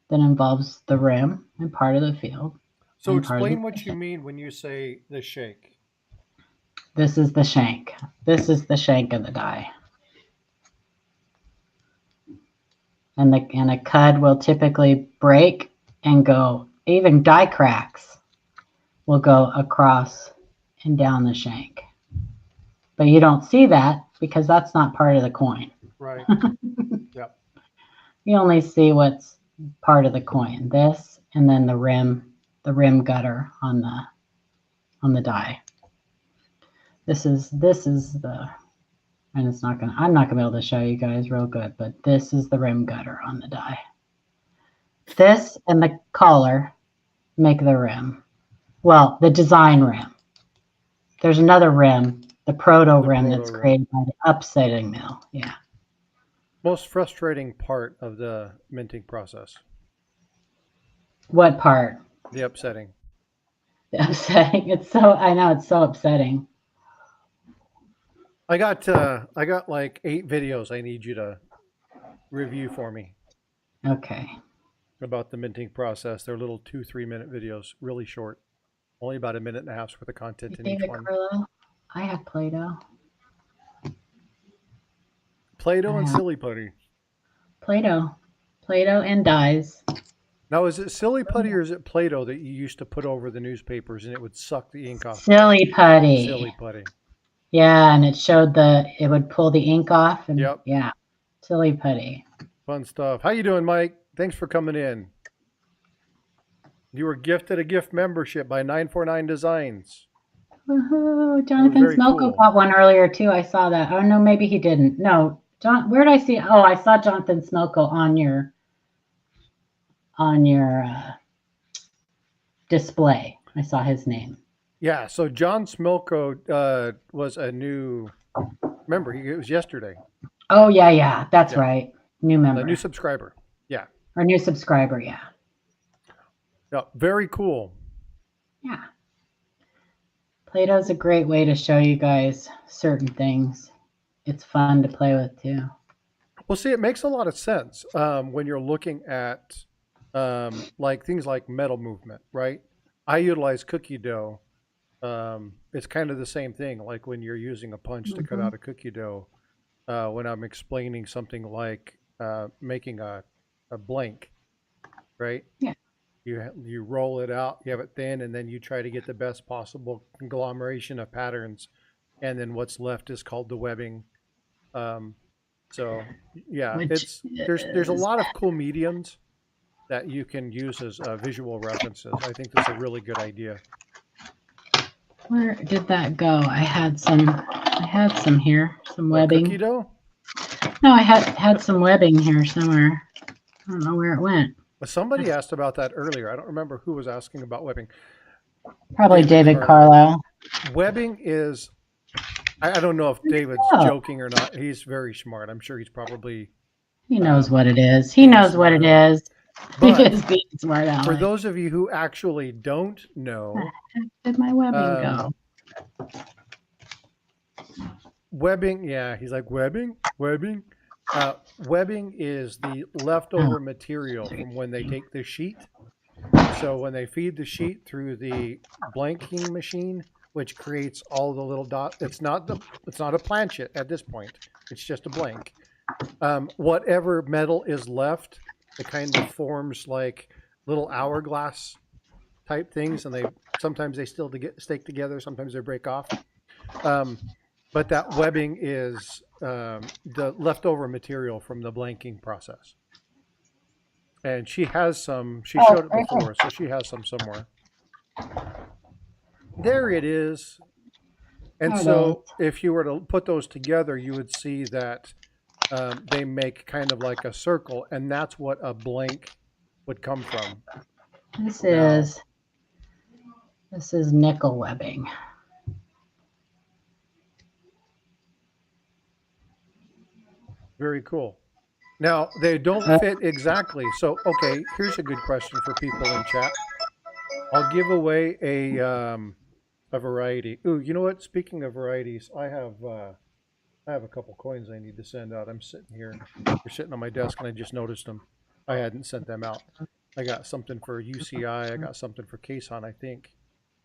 that involves the rim and part of the field. So explain what you mean when you say the shake. This is the shank. This is the shank of the die. And a cud will typically break and go, even die cracks will go across and down the shank. But you don't see that because that's not part of the coin. Right. Yep. You only see what's part of the coin. This and then the rim gutter on the die. This is the, and it's not gonna, I'm not gonna be able to show you guys real good, but this is the rim gutter on the die. This and the collar make the rim. Well, the design rim. There's another rim, the proto rim that's created by the upsetting mill. Yeah. Most frustrating part of the minting process. What part? The upsetting. The upsetting. It's so, I know, it's so upsetting. I got like 8 videos I need you to review for me. Okay. About the minting process. They're little 2-3 minute videos, really short. Only about a minute and a half's worth of content in each one. Carlo, I have Play-Doh. Play-Doh and Silly Putty. Play-Doh. Play-Doh and dyes. Now, is it Silly Putty or is it Play-Doh that you used to put over the newspapers and it would suck the ink off? Silly Putty. Silly Putty. Yeah, and it showed it would pull the ink off. And yep. Yeah, Silly Putty. Fun stuff. How you doing, Mike? Thanks for coming in. You were gifted a gift membership by 949 Designs. Woohoo! Jonathan Smoko got one earlier too. I saw that. Oh no, maybe he didn't. No, where did I see? Oh, I saw Jonathan Smoko on your display. I saw his name. Yeah. So John Smilko was a new member. It was yesterday. Oh yeah. That's right. New member. A new subscriber. Yeah. Or new subscriber. Yeah. Yeah. Very cool. Yeah. Play-Doh's a great way to show you guys certain things. It's fun to play with too. Well, see, it makes a lot of sense when you're looking at like things like metal movement, right? I utilize cookie dough. It's kind of the same thing, like when you're using a punch to cut out a cookie dough. When I'm explaining something like making a blank, right? Yeah. You roll it out, you have it thin, and then you try to get the best possible conglomeration of patterns, and then what's left is called the webbing. So yeah, there's a lot of cool mediums that you can use as visual references. I think that's a really good idea. Where did that go? I had some here, some webbing. Cookie dough? No, I had some webbing here somewhere. I don't know where it went. Somebody asked about that earlier. I don't remember who was asking about webbing. Probably David Carlo. Webbing is, I don't know if David's joking or not. He's very smart. I'm sure he's probably... He knows what it is. He knows what it is. He is being smart aleck. For those of you who actually don't know... Where did my webbing go? Webbing, yeah. He's like, webbing? Webbing? Webbing is the leftover material from when they take the sheet. So when they feed the sheet through the blanking machine, which creates all the little dots, it's not a planchet at this point. It's just a blank. Whatever metal is left, it kind of forms like little hourglass type things, and sometimes they still stake together, sometimes they break off. But that webbing is the leftover material from the blanking process. And she has some, she showed it before, so she has some somewhere. There it is. And so if you were to put those together, you would see that they make kind of like a circle, and that's what a blank would come from. This is nickel webbing. Very cool. Now, they don't fit exactly. So, okay, here's a good question for people in chat. I'll give away a variety. Ooh, you know what? Speaking of varieties, I have a couple coins I need to send out. I'm sitting here. They're sitting on my desk, and I just noticed them. I hadn't sent them out. I got something for UCI. I got something for Kaysan, I think.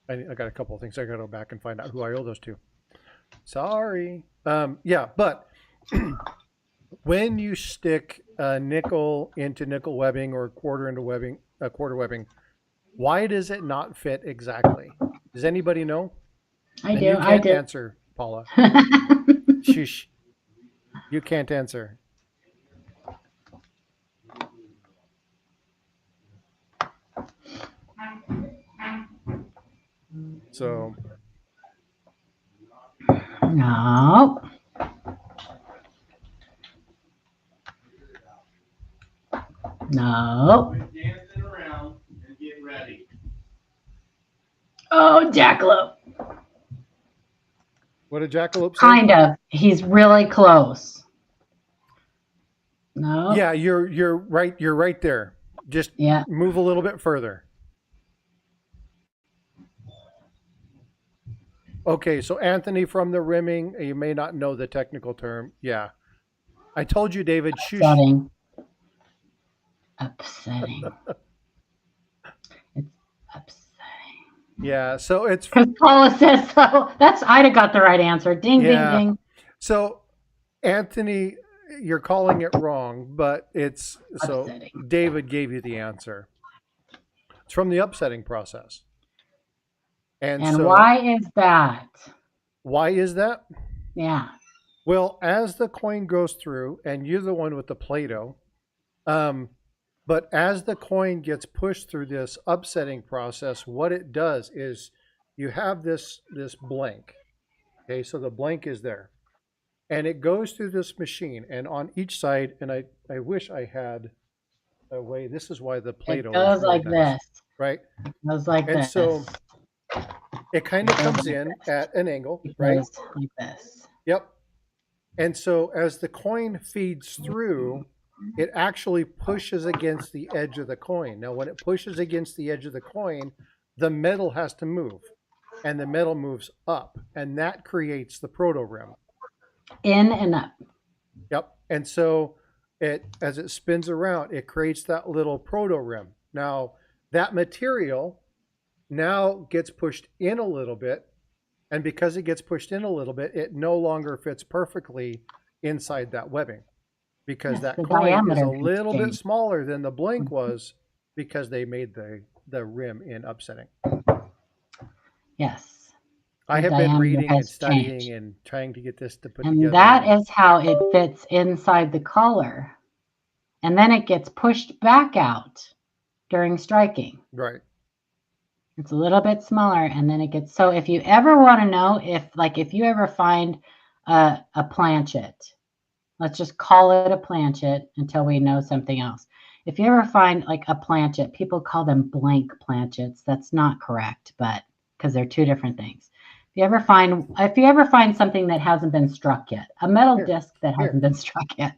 I got a couple of things. I got to go back and find out who I owe those to. Sorry. Yeah, but... when you stick a nickel into nickel webbing or a quarter into webbing, quarter webbing, why does it not fit exactly? Does anybody know? I do. You can't answer, Paula. Shush. You can't answer. So No. No. Dancing around and get ready. Oh, jackalope. What did Jackalope say? Kind of. He's really close. No. Yeah, you're right. You're right there. Just move a little bit further. Okay, so Anthony from the rimming, you may not know the technical term. Yeah. I told you, David, shush. Upsetting. Upsetting. It's upsetting. Yeah, so it's... Because Paula says so. That's, I'd have got the right answer. Ding, ding, ding. So, Anthony, you're calling it wrong, but it's... Upsetting. So, David gave you the answer. It's from the upsetting process. And so, why is that? Why is that? Yeah. Well, as the coin goes through, and you're the one with the Play-Doh, but as the coin gets pushed through this upsetting process, what it does is you have this blank. Okay, so the blank is there. And it goes through this machine, and on each side, and I wish I had a way, this is why the Play-Doh goes really like nice, this. Right? It goes like and this. And so it kind of comes in at an angle, right? Like this. Yep. And so as the coin feeds through, it actually pushes against the edge of the coin. Now, when it pushes against the edge of the coin, the metal has to move, and the metal moves up, and that creates the proto rim. In and up. Yep. And so as it spins around, it creates that little proto rim. Now, that material now gets pushed in a little bit, and because it gets pushed in a little bit, it no longer fits perfectly inside that webbing, because that coin is a little bit smaller than the blank was, because they made the rim in upsetting. Yes. I have been reading and studying and trying to get this to put together. And that is how it fits inside the collar. And then it gets pushed back out during striking. Right. It's a little bit smaller, and then it gets... So if you ever want to know if you ever find a planchet, let's just call it a planchet until we know something else. If you ever find like a planchet, people call them blank planchets. That's not correct, but because they're two different things. If you ever find something that hasn't been struck yet, a metal disc that hasn't been struck yet,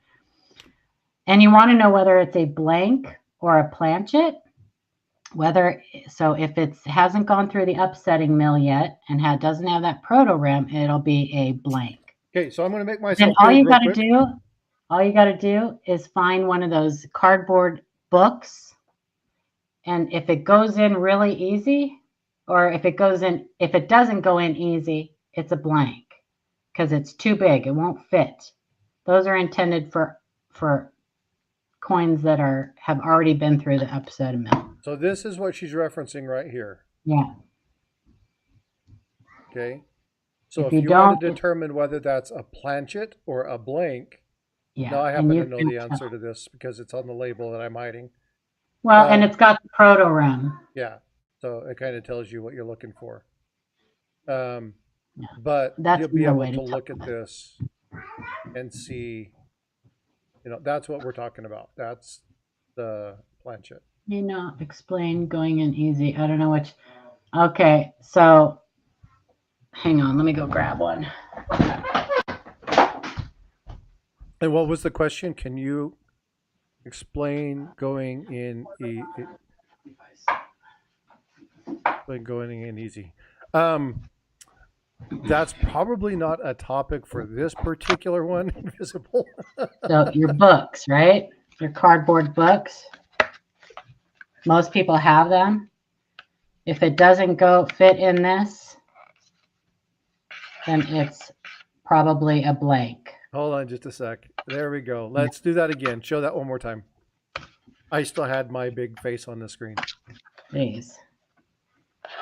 and you want to know whether it's a blank or a planchet, so if it hasn't gone through the upsetting mill yet and doesn't have that proto rim, it'll be a blank. Okay, so I'm going to make myself. And all you got to do is find one of those cardboard books, and if it goes in really easy, or if it doesn't go in easy, it's a blank because it's too big. It won't fit. Those are intended for coins that have already been through the upset mill. So this is what she's referencing right here. Yeah. Okay. So if you want to determine whether that's a planchet or a blank, now I happen to know the answer to this because it's on the label that I'm hiding. Well, and it's got the proto rim. Yeah. So it kind of tells you what you're looking for. But you'll be able to look at this and see, that's what we're talking about. That's the planchet. May not explain going in easy. I don't know which. Okay, so hang on. Let me go grab one. And what was the question? Can you explain going in easy? That's probably not a topic for this particular one, Invisible. So your books, right? Your cardboard books. Most people have them. If it doesn't fit in this, then it's probably a blank. Hold on just a sec. There we go. Let's do that again. Show that one more time. I still had my big face on the screen. Please.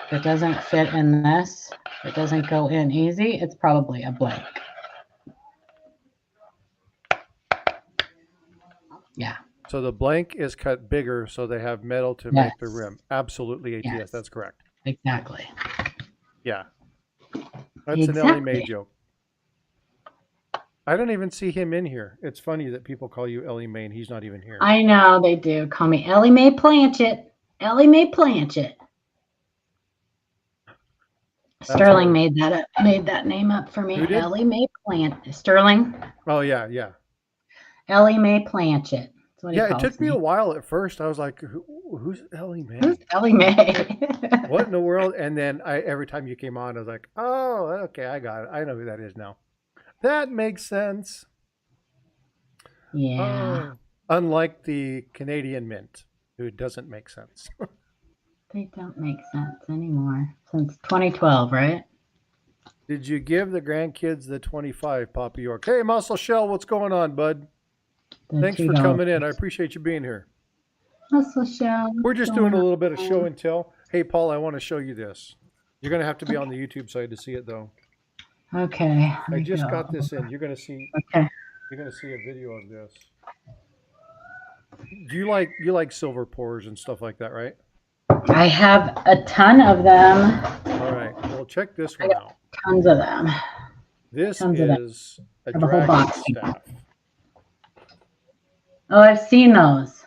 If it doesn't fit in this, if it doesn't go in easy, it's probably a blank. Yeah. So the blank is cut bigger so they have metal to make the rim. Absolutely, ATS. Yes. That's correct. Exactly. Yeah. That's an Ellie Mae joke. I don't even see him in here. It's funny that people call you Ellie Mae and he's not even here. I know they do. Call me Ellie Mae Planchet. Ellie Mae Planchet. Sterling made that name up for me. Who did? Ellie Mae Planchet. Sterling. Oh yeah, yeah. Ellie Mae Planchet. Yeah, it took me a while at first. I was like, who's Ellie Mae? Who's Ellie Mae? What in the world? And then every time you came on, I was like, oh, okay, I got it. I know who that is now. That makes sense. Yeah. Unlike the Canadian Mint, who doesn't make sense. They don't make sense anymore. Since 2012, right? Did you give the grandkids the 25, Papa York? Hey, Muscle Shell, what's going on, bud? Thanks for coming in. I appreciate you being here. Muscle Shell. We're just doing a little bit of show and tell. Hey, Paul, I want to show you this. You're going to have to be on the YouTube side to see it, though. Okay. I just got this in. You're going to see. Okay. You're going to see a video of this. Do you like silver pours and stuff like that, right? I have a ton of them. All right. Well, check this one out. Tons of them. This is a dragon box. staff. Oh, I've seen those.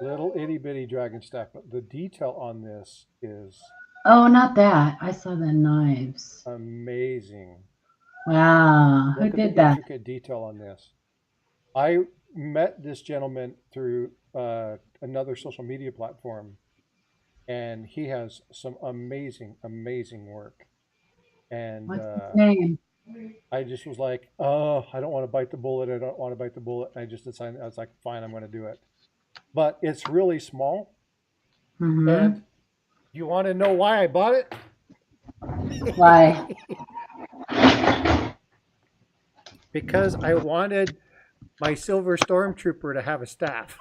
Little itty bitty dragon staff, but the detail on this is Oh, not that. I saw the knives. amazing. Wow. Who Look at did the that? intricate detail on this. I met this gentleman through another social media platform, and he has some amazing, amazing work. And What's his name? I just was like, oh, I don't want to bite the bullet. I don't want to bite the bullet. I just decided, I was like, fine, I'm going to do it. But it's really small. Mm-hmm. And you want to know why I bought it? Why? Because I wanted my silver stormtrooper to have a staff.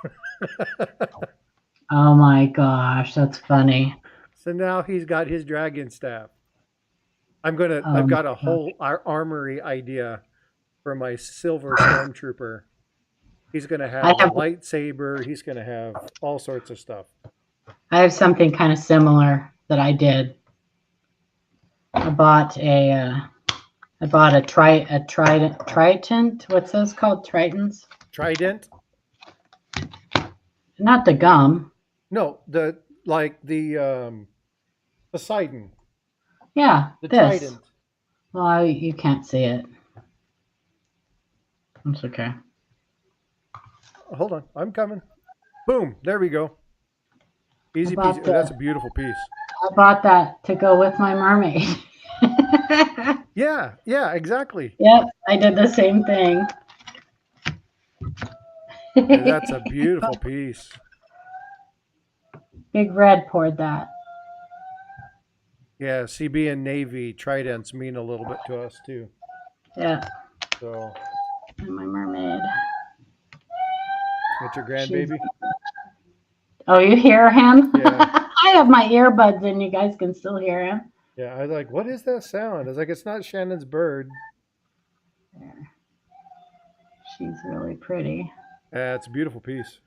Oh my gosh, that's funny. So now he's got his dragon staff. I've got a whole armory idea for my silver stormtrooper. He's gonna have a lightsaber. He's gonna have all sorts of stuff. I have something kind of similar that I did. I bought a trident. What's those called? Tritons? Trident? Not the gum. No, the Poseidon. Yeah, The this. trident. Well, you can't see it. That's okay. Hold on, I'm coming. Boom, there we go. Easy peasy. Oh, that's a beautiful piece. I bought that to go with my mermaid. Yeah, exactly. Yep, I did the same thing. And that's a beautiful piece. Big Red poured that. Yeah, CB and Navy tridents mean a little bit to us too. Yeah. So. And my mermaid. That's your grandbaby? Oh, you hear him? Yeah. I have my earbuds in. You guys can still hear him. Yeah, I was like, what is that sound? I was like, it's not Shannon's bird. There. She's really pretty. Yeah, it's a beautiful piece.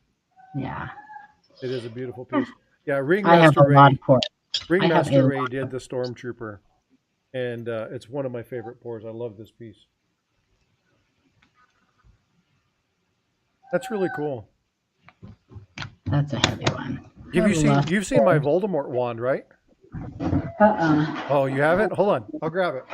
Yeah. It is a beautiful piece. Yeah, Ringmaster I have a lot of port. Ringmaster Ray did the Stormtrooper, and it's one of my favorite pours. I love this piece. That's really cool. That's a heavy one. You've seen my Voldemort wand, right? Oh, you haven't? Hold on, I'll grab it.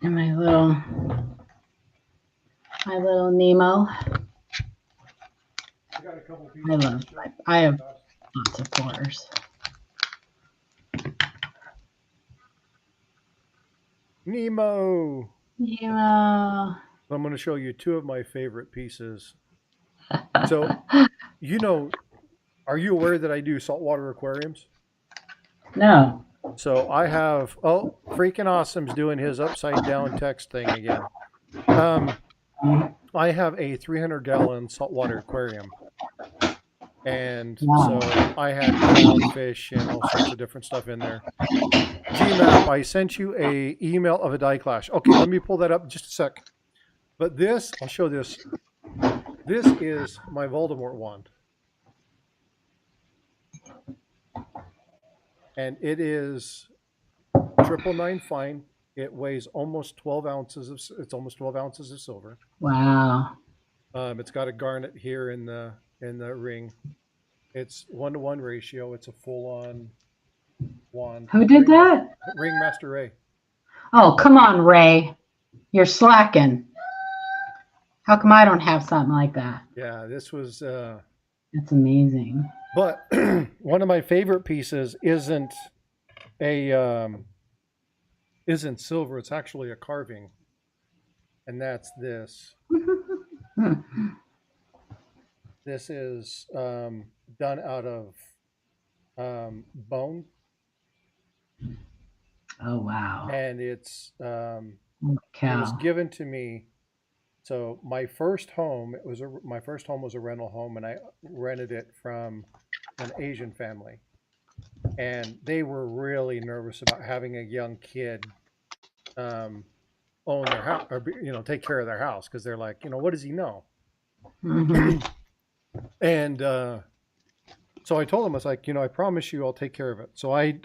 And my little Nemo. I have lots of pours. Nemo. Nemo. I'm going to show you two of my favorite pieces. So, are you aware that I do saltwater aquariums? No. So I have, Freaking Awesome's doing his upside down text thing again. I have a 300-gallon saltwater aquarium. And so I had clownfish and all sorts of different stuff in there. GMAP, I sent you a email of a die clash. Okay, let me pull that up just a sec. But this, I'll show this. This is my Voldemort wand. And it is 999 fine. It weighs almost 12 ounces of. It's almost 12 ounces of silver. Wow. It's got a garnet here in the ring. It's 1-to-1 ratio. It's a full-on wand. Who did that? Ringmaster Ray. Oh, come on, Ray. You're slacking. How come I don't have something like that? Yeah, this was. That's amazing. But one of my favorite pieces isn't isn't silver. It's actually a carving, and that's this. This is done out of bone, Oh, wow. and it's Holy it was cow. given to me. So my first home, my first home was a rental home, and I rented it from an Asian family, and they were really nervous about having a young kid own their house, or take care of their house, because they're like, what does he know? Mhm. And so I told them, I was like, I promise you I'll take care of it. So I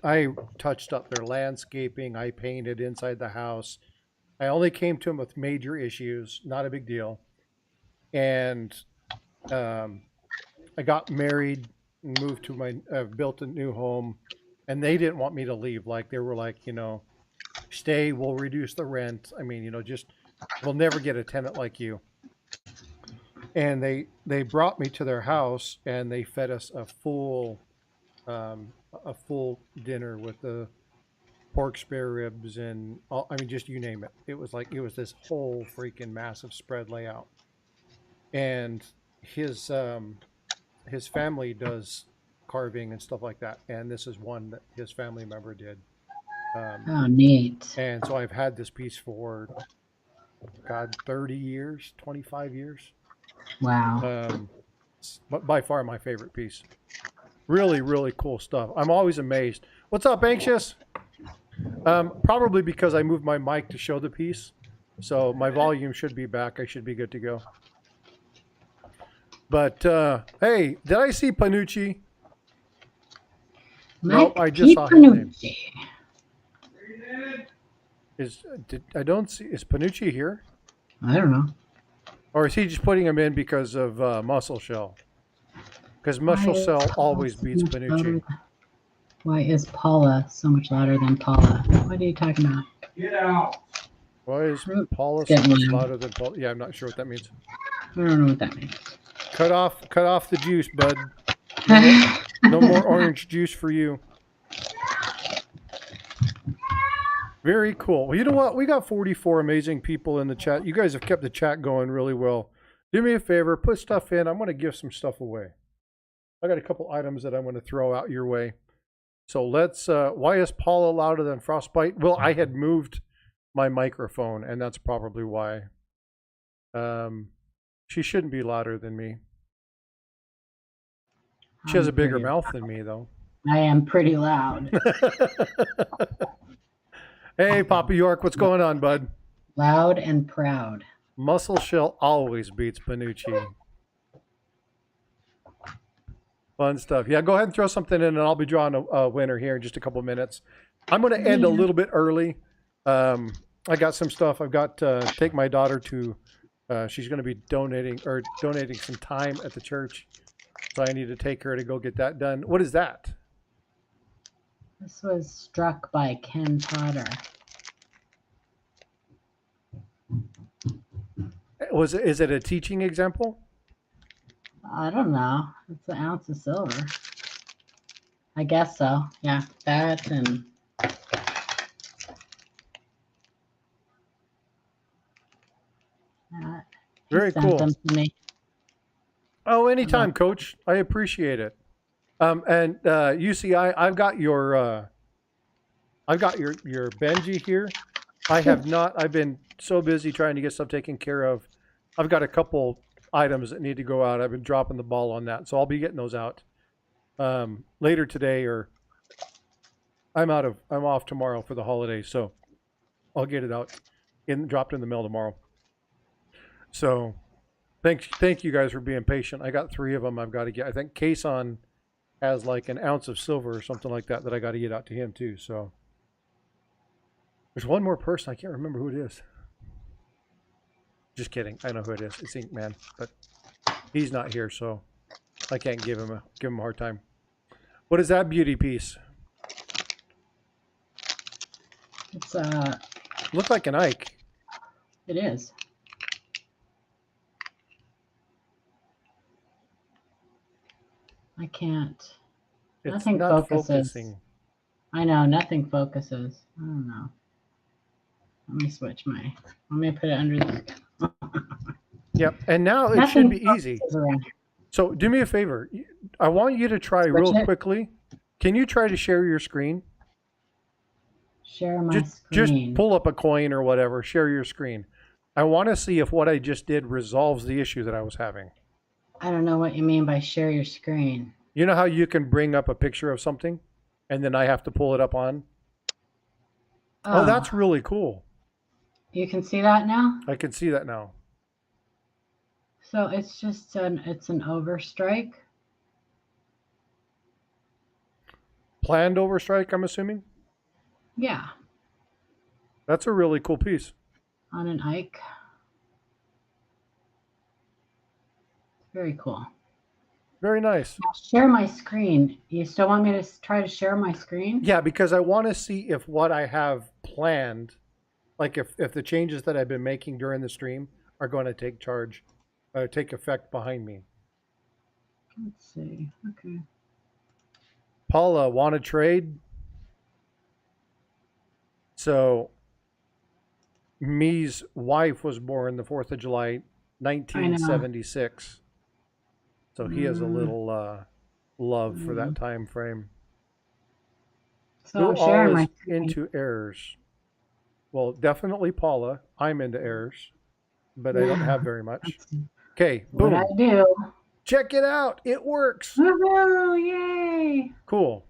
touched up their landscaping. I painted inside the house. I only came to them with major issues, not a big deal. And I got married and moved to built a new home, and they didn't want me to leave. Like, they were like, stay, we'll reduce the rent. I mean, just, we'll never get a tenant like you. And they brought me to their house, and they fed us a full dinner with the pork spare ribs and all, I mean, just you name it. It was this whole freaking massive spread layout. And his family does carving and stuff like that, and this is one that his family member did. Oh, neat. And so I've had this piece for 30 years, 25 years. Wow. But by far my favorite piece. Really, really cool stuff. I'm always amazed. What's up, Anxious? Probably because I moved my mic to show the piece, so my volume should be back. I should be good to go. But hey, did I see Panucci? Nope, I just saw his name. I don't see. Is Panucci here? I don't know. Or is he just putting him in because of Muscle Shell? Because Muscle Shell always beats Panucci. Why is Paula so much louder than Paula? What are you talking about? Get out. Why is Paula so much louder than Paula? Yeah, I'm not sure what that means. I don't know what that means. Cut off the juice, bud. No more orange juice for you. Very cool. Well, you know what? We got 44 amazing people in the chat. You guys have kept the chat going really well. Do me a favor, put stuff in. I'm going to give some stuff away. I got a couple items that I'm going to throw out your way. So let's, why is Paula louder than Frostbite? Well, I had moved my microphone, and that's probably why. She shouldn't be louder than me. She has a bigger mouth than me, though. I am pretty loud. Hey, Papa York, what's going on, bud? Loud and proud. Muscle Shell always beats Panucci. Fun stuff. Yeah, go ahead and throw something in, and I'll be drawing a winner here in just a couple minutes. I'm going to end a little bit early. I got some stuff. I've got to take my daughter to, she's going to be donating some time at the church. So I need to take her to go get that done. What is that? This was struck by Ken Potter. Is it a teaching example? I don't know. It's an ounce of silver. I guess so. Yeah, that and that. Very cool. Them to me. Oh, anytime, Coach. I appreciate it. And UCI, I've got your Benji here. I have not. I've been so busy trying to get stuff taken care of. I've got a couple items that need to go out. I've been dropping the ball on that, so I'll be getting those out later today, or I'm off tomorrow for the holidays, so I'll get it out dropped in the mail tomorrow. So thank you guys for being patient. I got 3 of them I've got to get. I think Kason has like an ounce of silver or something like that I got to get out to him too. So there's one more person. I can't remember who it is. Just kidding. I know who it is. It's Ink Man, but he's not here, so I can't give him a hard time. What is that beauty piece? It's Look like an Ike. it is. I can't. It's Nothing not focuses. focusing. I know, nothing focuses. I don't know. Let me switch let me put it under the skin. Yep, and now it should be easy. So do me a favor. I want you to try real quickly. Can you try to share your screen? Share my screen. Just pull up a coin or whatever. Share your screen. I want to see if what I just did resolves the issue that I was having. I don't know what you mean by share your screen. You know how you can bring up a picture of something and then I have to pull it up on? Oh, that's really cool. You can see that now? I can see that now. So it's just it's an overstrike. Planned overstrike, I'm assuming? Yeah. That's a really cool piece. On an Ike. Very cool. Very nice. Now share my screen. You still want me to try to share my screen? Yeah, because I want to see if what I have planned, like if the changes that I've been making during the stream are going to take effect behind me. Let's see. Okay. Paula, want to trade? So, me's wife was born the 4th of July, 1976. So he has a little love for that time frame. So who I'm sharing all my is into errors? Well, definitely Paula. I'm into errors, but I don't have very much. Okay, boom. What I do. Check it out. It works. Woohoo! Yay! Cool.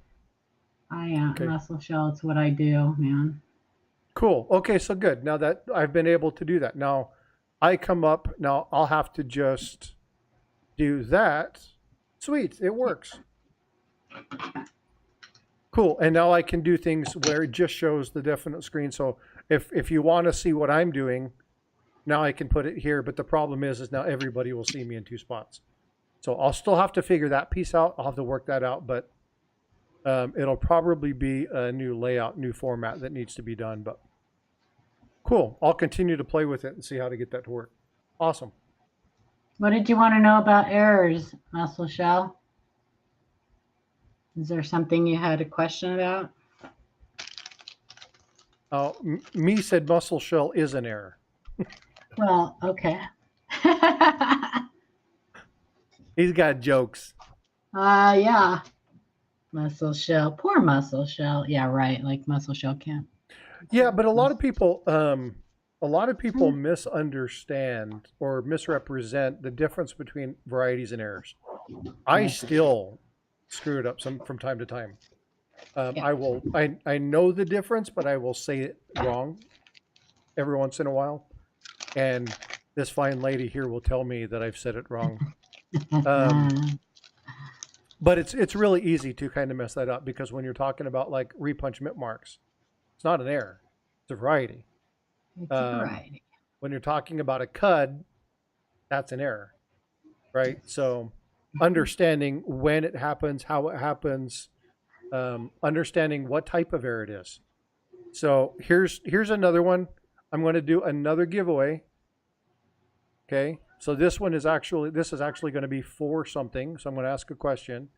Muscle shell. It's what I do, man. Cool. Okay, so good. Now that I've been able to do that, now I come up. Now I'll have to just do that. Sweet. It works. Cool. And now I can do things where it just shows the definite screen. So if you want to see what I'm doing, now I can put it here. But the problem is now everybody will see me in two spots. So I'll still have to figure that piece out. I'll have to work that out, but it'll probably be a new layout, new format that needs to be done. But cool. I'll continue to play with it and see how to get that to work. Awesome. What did you want to know about errors, Muscle Shell? Is there something you had a question about? Me said Muscle Shell is an error. Well, okay. He's got jokes. Yeah. Muscle Shell. Poor Muscle Shell. Yeah, right. Like Muscle Shell can't. Yeah, but a lot of people misunderstand or misrepresent the difference between varieties and errors. I still screw it up from time to time. I know the difference, but I will say it wrong every once in a while. And this fine lady here will tell me that I've said it wrong. But it's really easy to kind of mess that up because when you're talking about like repunch mint marks, it's not an error. It's a variety. It's a variety. When you're talking about a cud, that's an error, right? So understanding when it happens, how it happens, understanding what type of error it is. So here's another one. I'm going to do another giveaway. Okay. So this is actually going to be for something. So I'm going to ask a question.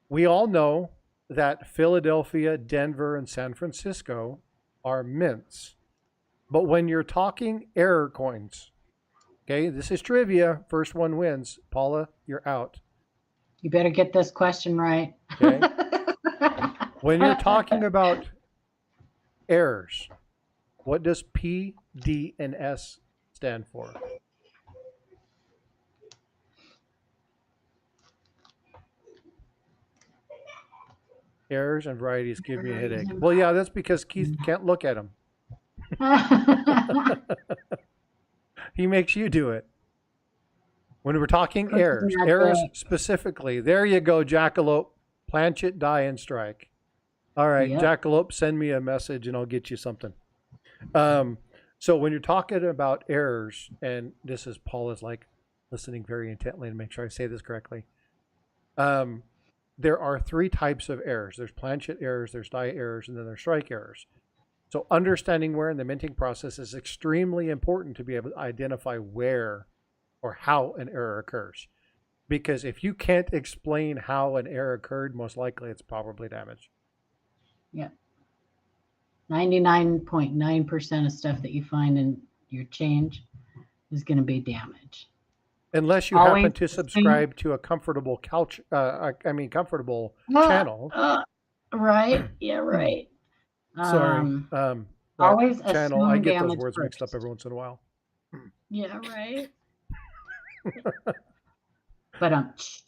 We all know that Philadelphia, Denver, and San Francisco are mints. But when you're talking error coins, okay, this is trivia. First one wins. Paula, you're out. You better get this question right. Okay. When you're talking about errors, what does P, D, and S stand for? Errors and varieties give me a headache. Well, yeah, that's because Keith can't look at them. He makes you do it. When we're talking Cookie errors magic. specifically, there you go, Jackalope. Planchet, die, and strike. All right, Yep. Jackalope, send me a message and I'll get you something. So when you're talking about errors, and this is Paul is like listening very intently to make sure I say this correctly. There are 3 types of errors. There's planchet errors, there's die errors, and then there's strike errors. So understanding where in the minting process is extremely important to be able to identify where or how an error occurs. Because if you can't explain how an error occurred, most likely it's probably damaged. Yeah. 99.9% of stuff that you find in your change is going to be damage. Unless you Always happen to assume- subscribe to a comfortable comfortable channel. Right. Yeah, right. Sorry. That always channel. assume I get those damage words mixed up first. every once in a while. Yeah, right. But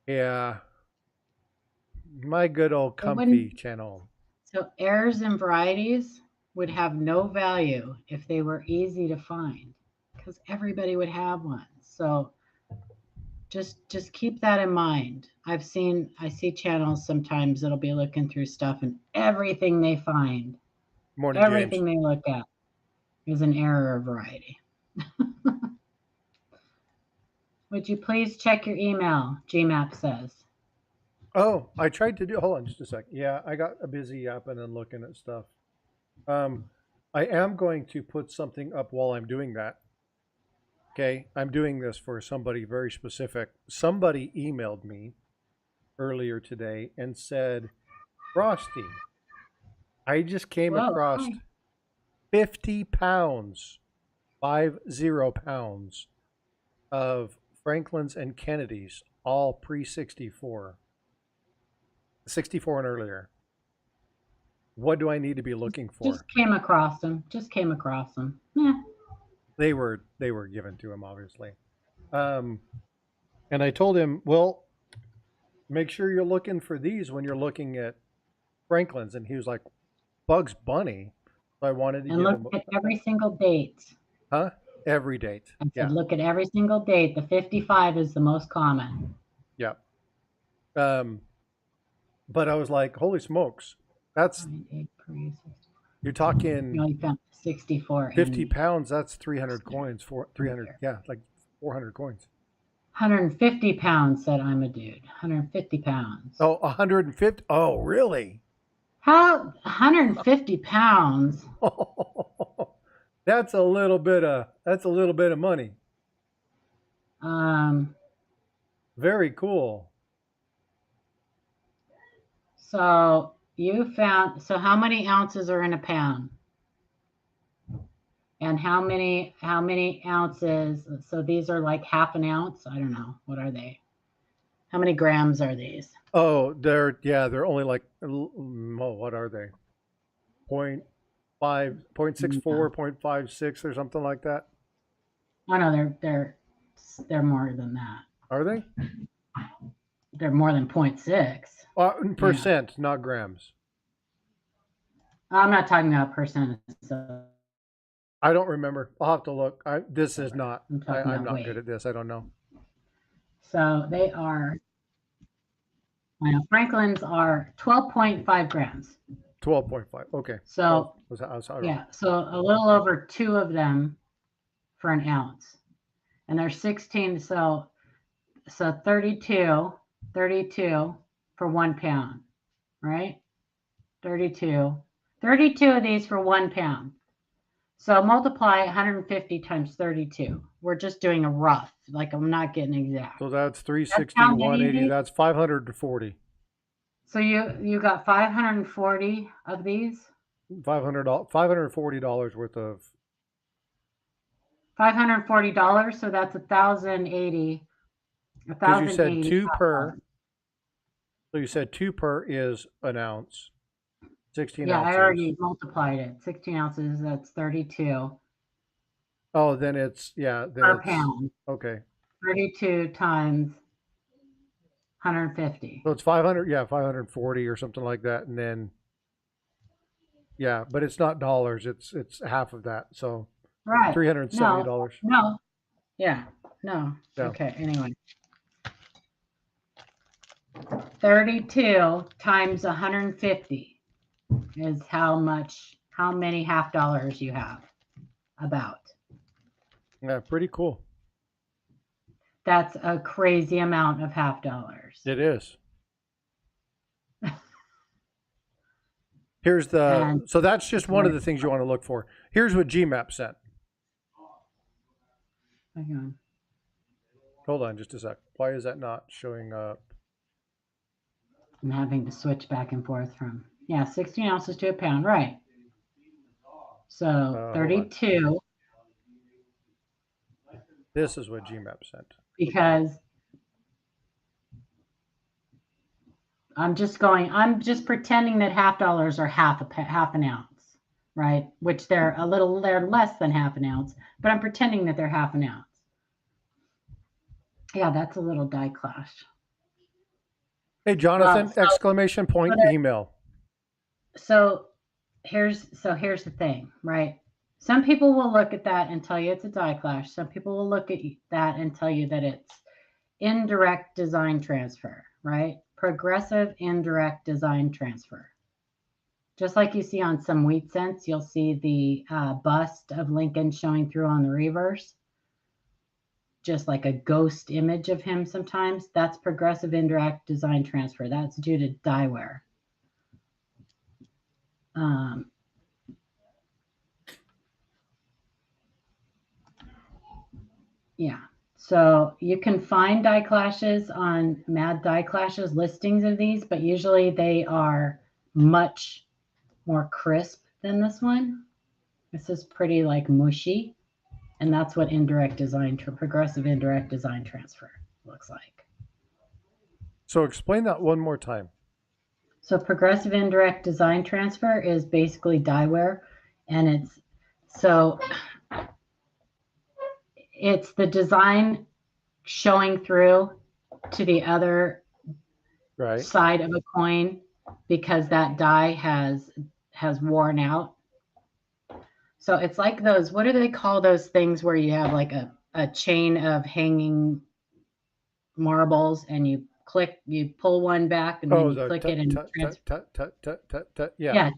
Yeah. My good old It comfy wouldn't- channel. so errors and varieties would have no value if they were easy to find, because everybody would have one. So just keep that in mind. I see channels sometimes that'll be looking through stuff and everything they find, Morning, everything James. they look at is an error or variety. Would you please check your email? GMAP says. Oh, I tried to do. Hold on, just a sec. Yeah, I got a busy yapping and looking at stuff. I am going to put something up while I'm doing that. Okay, I'm doing this for somebody very specific. Somebody emailed me earlier today and said, Frosty, I just came across Hi. 50 pounds, 50 pounds of Franklin's and Kennedy's, all pre-64. 64 and earlier. What do I need to be looking for? Just came across them. Yeah. They were given to him, obviously. And I told him, well, make sure you're looking for these when you're looking at Franklin's. And he was like, Bugs Bunny. So I wanted to And give look him, at every single date. huh? Every date. I said, Yeah. look at every single date. The 55 is the most common. Yeah. But I was like, holy smokes, that's, you're talking You found 64. 50 pounds. That's 300 coins, 300. Yeah, like 400 coins. 150 pounds, said I'm a dude. 150 pounds. Oh, 150. Oh, really? How 150 pounds? That's a little bit of money. Very cool. So you found, so how many ounces are in a pound? And how many ounces? So these are like half an ounce. I don't know. What are they? How many grams are these? Oh, they're only like, what are they? 0.5, 0.64, 0.56 or something like that. Oh no, they're more than that. Are they? They're more than 0.6. Percent, yeah. Not grams. I'm not talking about percent. So I don't remember. I'll have to look. This is not. I'm not weight. good at this. I don't know. So they are. Franklin's are 12.5 grams. 12.5. Okay. So yeah, so a little over 2 of them for an ounce, and there's 16. So 32 for 1 pound, right? 32 of these for 1 pound. So multiply 150 times 32. We're just doing a rough, like I'm not getting exact. So that's 360, 180. That's 540. So you got 540 of these? $540 worth of. $540. So that's 1,080. Because you said 2 per. So you said 2 per is an ounce. 16 ounces. Yeah, I already multiplied it. 16 ounces, that's 32. Oh, then it's, yeah. Then per pound. Okay. 32 times 150. So it's 500, yeah, 540 or something like that. And then, yeah, but it's not dollars. It's half of that. So right. $370. No. Yeah. No. Yeah. Okay. Anyway. 32 times 150 is how many half dollars you have. About. Yeah, pretty cool. That's a crazy amount of half dollars. It is. Here's the, so that's just one of the things you want to look for. Here's what GMAP sent. Hang on. Hold on just a sec. Why is that not showing up? I'm having to switch back and forth from, 16 ounces to a pound, right. So 32. This is what GMAP sent. Because I'm just pretending that half dollars are half an ounce, right? Which they're less than half an ounce, but I'm pretending that they're half an ounce. Yeah, that's a little die clash. Hey, Jonathan, exclamation point email. So here's the thing, right? Some people will look at that and tell you it's a die clash. Some people will look at that and tell you that it's indirect design transfer, right? Progressive indirect design transfer. Just like you see on some wheat cents, you'll see the bust of Lincoln showing through on the reverse. Just like a ghost image of him sometimes. That's progressive indirect design transfer. That's due to die wear. Yeah. So you can find die clashes on Mad Die Clashes listings of these, but usually they are much more crisp than this one. This is pretty like mushy, and that's what progressive indirect design transfer looks like. So explain that one more time. So progressive indirect design transfer is basically die wear, and it's the design showing through to the other side of a coin because that die has worn out. So it's like those, what do they call those things where you have like a chain of hanging marbles and you pull one back and then you click it and yeah,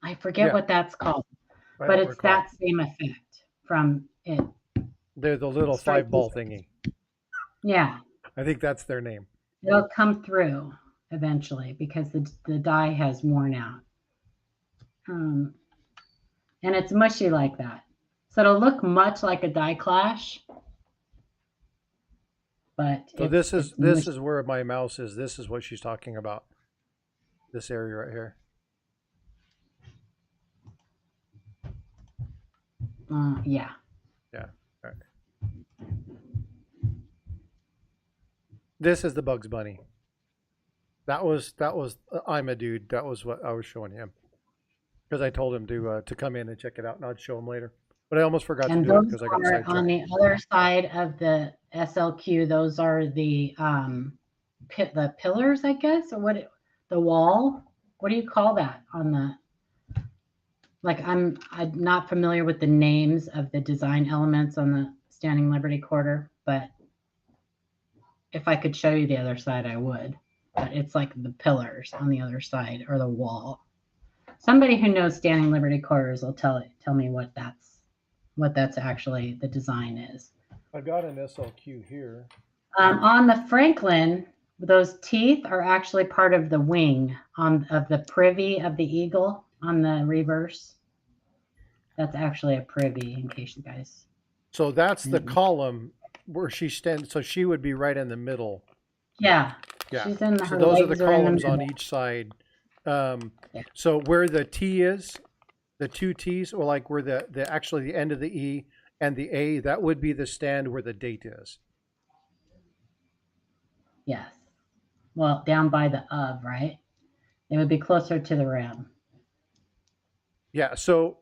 I forget what that's called, but it's that same effect from it. They're the little 5-ball thingy. Yeah. I think that's their name. It'll come through eventually because the die has worn out. And it's mushy like that. So it'll look much like a die clash. But so this is where my mouse is. This is what she's talking about. This area right here. Yeah. Yeah. All right. This is the Bugs Bunny. That was I'm a dude. That was what I was showing him because I told him to come in and check it out, and I'd show him later. But I almost forgot to do it because I got sidetracked. On the other side of the SLQ, those are the pillars, I guess, or the wall. What do you call that on the? Like I'm not familiar with the names of the design elements on the Standing Liberty Quarter, but if I could show you the other side, I would. But it's like the pillars on the other side or the wall. Somebody who knows Standing Liberty Quarters will tell me what that's actually the design is. I got an SLQ here. On the Franklin, those teeth are actually part of the wing of the privy of the eagle on the reverse. That's actually a privy, in case you guys. So that's the column where she stands. So she would be right in the middle. Yeah. Yeah. She's in so those are the columns on each side. So where the T is, the two T's, or like where the actually the end of the E and the A, that would be the stand where the date is. Yes. Well, down by the of, right? It would be closer to the rim. Yeah. So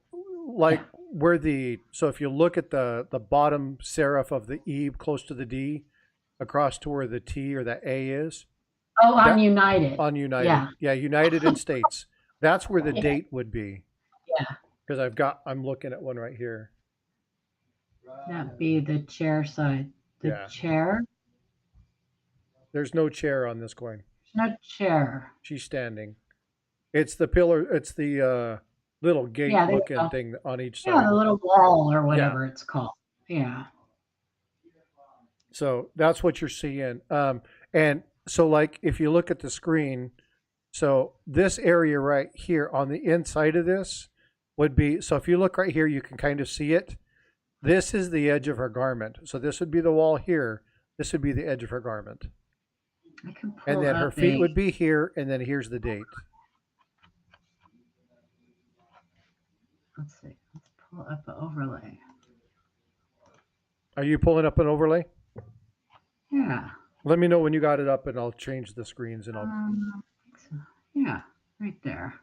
like where so if you look at the bottom serif of the E close to the D, across to where the T or the A is. Oh, on United. On United. Yeah, United in States. That's where the date would be. Yeah. Because I'm looking at one right here. That be the chair side. The Yeah. chair? There's no chair on this coin. No chair. She's standing. It's the pillar. It's the little gate Yeah, there you looking go. thing on each Yeah, side. the little wall or Yeah. whatever it's called. Yeah. So that's what you're seeing. And so, like, if you look at the screen, so this area right here on the inside of this would be, so if you look right here, you can kind of see it. This is the edge of her garment. So this would be the wall here. This would be the edge of her garment. I can pull And then her up feet a- would be here, and then here's the date. Let's see. Let's pull up an overlay. Are you pulling up an overlay? Yeah. Let me know when you got it up, and I'll change the screens, and I'll. I think so. Yeah, right there.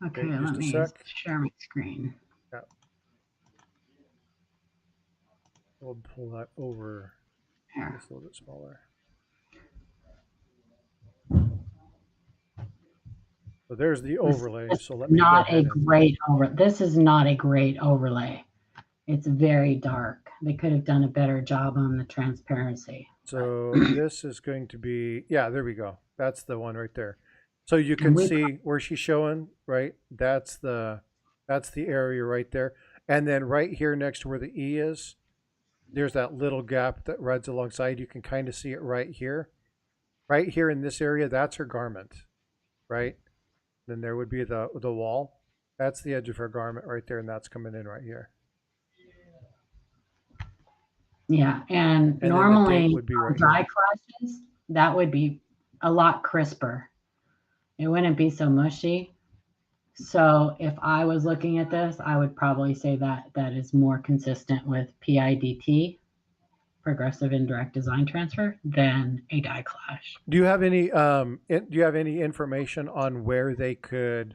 Okay, Okay, just let a me sec. share my screen. Yeah. We'll pull that over Here. just a little bit smaller. So there's the overlay. So let me go Not a ahead and, great over. This is not a great overlay. It's very dark. They could have done a better job on the transparency. so this is going to be, yeah, there we go. That's the one right there. So you can we- see where she's showing, right? That's the area right there. And then right here next to where the E is, there's that little gap that runs alongside. You can kind of see it right here. Right here in this area, that's her garment, right? Then there would be the wall. That's the edge of her garment right there, and that's coming in right here. Yeah, and then the normally date would be on right dry here. clashes, that would be a lot crisper. It wouldn't be so mushy. So if I was looking at this, I would probably say that that is more consistent with PIDT, progressive indirect design transfer, than a die clash. Do you have any information on where they could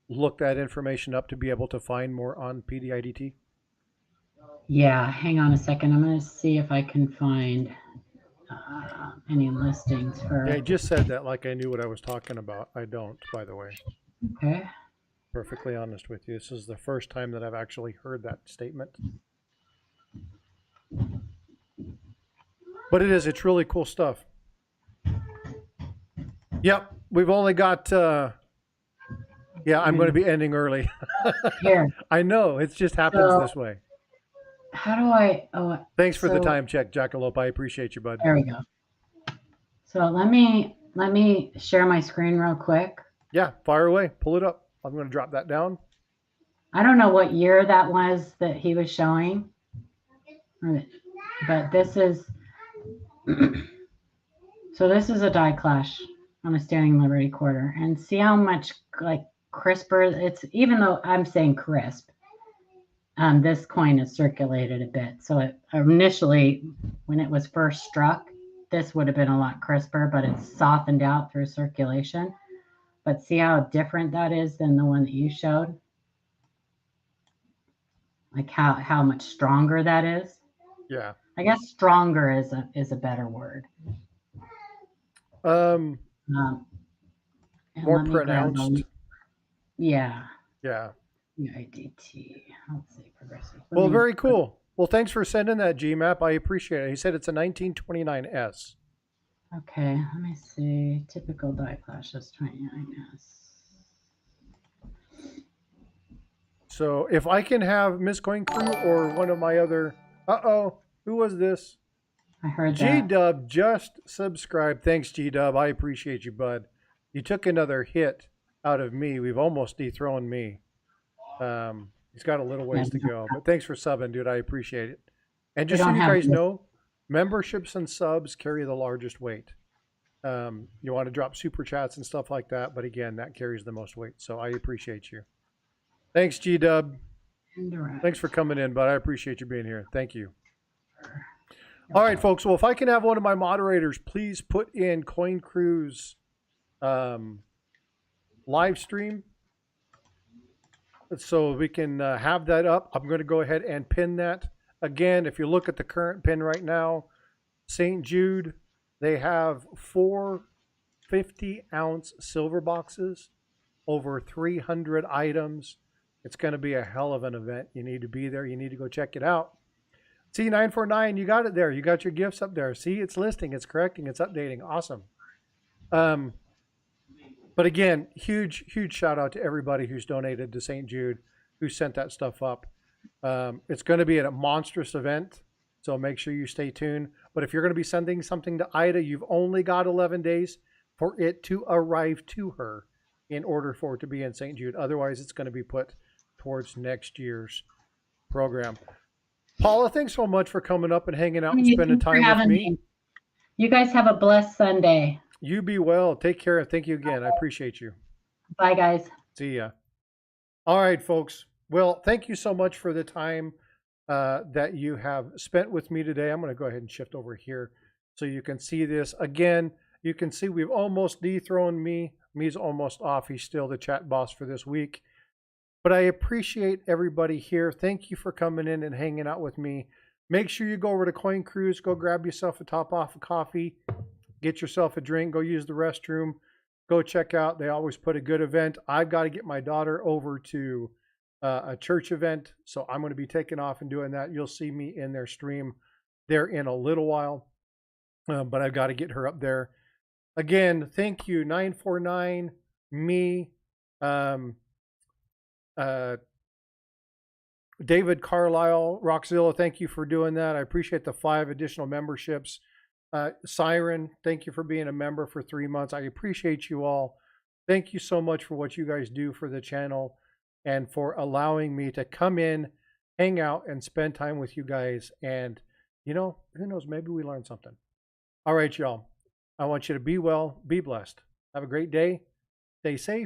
look that information up to be able to find more on PDIDT? Yeah, hang on a second. I'm going to see if I can find any listings for. Yeah, I just said that like I knew what I was talking about. I don't, by the way. Okay. Perfectly honest with you. This is the first time that I've actually heard that statement. But it's really cool stuff. Yep, we've only got, yeah, I'm going to be ending early. Here. I know, it just happens So- this way. How do I? Oh, Thanks for the so- time check, Jackalope. I appreciate you, bud. there we go. So let me share my screen real quick. Yeah, fire away. Pull it up. I'm going to drop that down. I don't know what year that was that he was showing, but this is so this is a die clash on a standing Liberty quarter, and see how much like crisper it's. Even though I'm saying crisp, this coin is circulated a bit. So it initially, when it was first struck, this would have been a lot crisper, but it's softened out through circulation. But see how different that is than the one that you showed? Like how much stronger that is? Yeah. I guess stronger is a better word. And More let me grab pronounced. Yeah. Yeah. IDT. Let's see, progressive. Well, very cool. Well, thanks for sending that, GMAP. I appreciate it. He said it's a 1929S. Okay, let me see. Typical die clash is 29S. So if I can have Miss Coin Crew or one of my other... Uh-oh. Who was this? I heard that. G-Dub just subscribed. Thanks, G-Dub. I appreciate you, bud. You took another hit out of me. We've almost dethroned me. He's got a little ways to go. But thanks for subbing, dude. I appreciate it. And just so you guys know, memberships and subs carry the largest weight. You want to drop super chats and stuff like that, but again, that carries the most weight. So I appreciate you. Thanks, G-Dub. Thanks for coming in, bud. I appreciate you being here. Thank you. All right, folks. Well, if I can have one of my moderators, please put in Coin Crew's live stream so we can have that up. I'm going to go ahead and pin that. Again, if you look at the current pin right now, St. Jude, they have 4 50-ounce silver boxes, over 300 items. It's going to be a hell of an event. You need to be there. You need to go check it out. See, 949, you got it there. You got your gifts up there. See, it's listing, it's correcting, it's updating. Awesome. But again, huge shout out to everybody who's donated to St. Jude, who sent that stuff up. It's going to be a monstrous event, so make sure you stay tuned. But if you're going to be sending something to Ida, you've only got 11 days for it to arrive to her in order for it to be in St. Jude. Otherwise, it's going to be put towards next year's program. Paula, thanks so much for coming up and hanging out and spending time with me. You guys have a blessed Sunday. You be well. Take care. Thank you again. I appreciate you. Bye, guys. See ya. All right, folks. Well, thank you so much for the time that you have spent with me today. I'm going to go ahead and shift over here so you can see this. Again, you can see we've almost dethroned me. Me's almost off. He's still the chat boss for this week. But I appreciate everybody here. Thank you for coming in and hanging out with me. Make sure you go over to Coin Cruise. Go grab yourself a top off of coffee. Get yourself a drink. Go use the restroom. Go check out. They always put a good event. I've got to get my daughter over to a church event. So I'm going to be taking off and doing that. You'll see me in their stream there in a little while. But I've got to get her up there. Again, thank you, 949, me, David Carlisle, Roxzilla, thank you for doing that. I appreciate the 5 additional memberships. Siren, thank you for being a member for 3 months. I appreciate you all. Thank you so much for what you guys do for the channel and for allowing me to come in, hang out, and spend time with you guys. And, you know, who knows, maybe we learned something. All right, y'all. I want you to be well, be blessed. Have a great day. Stay safe.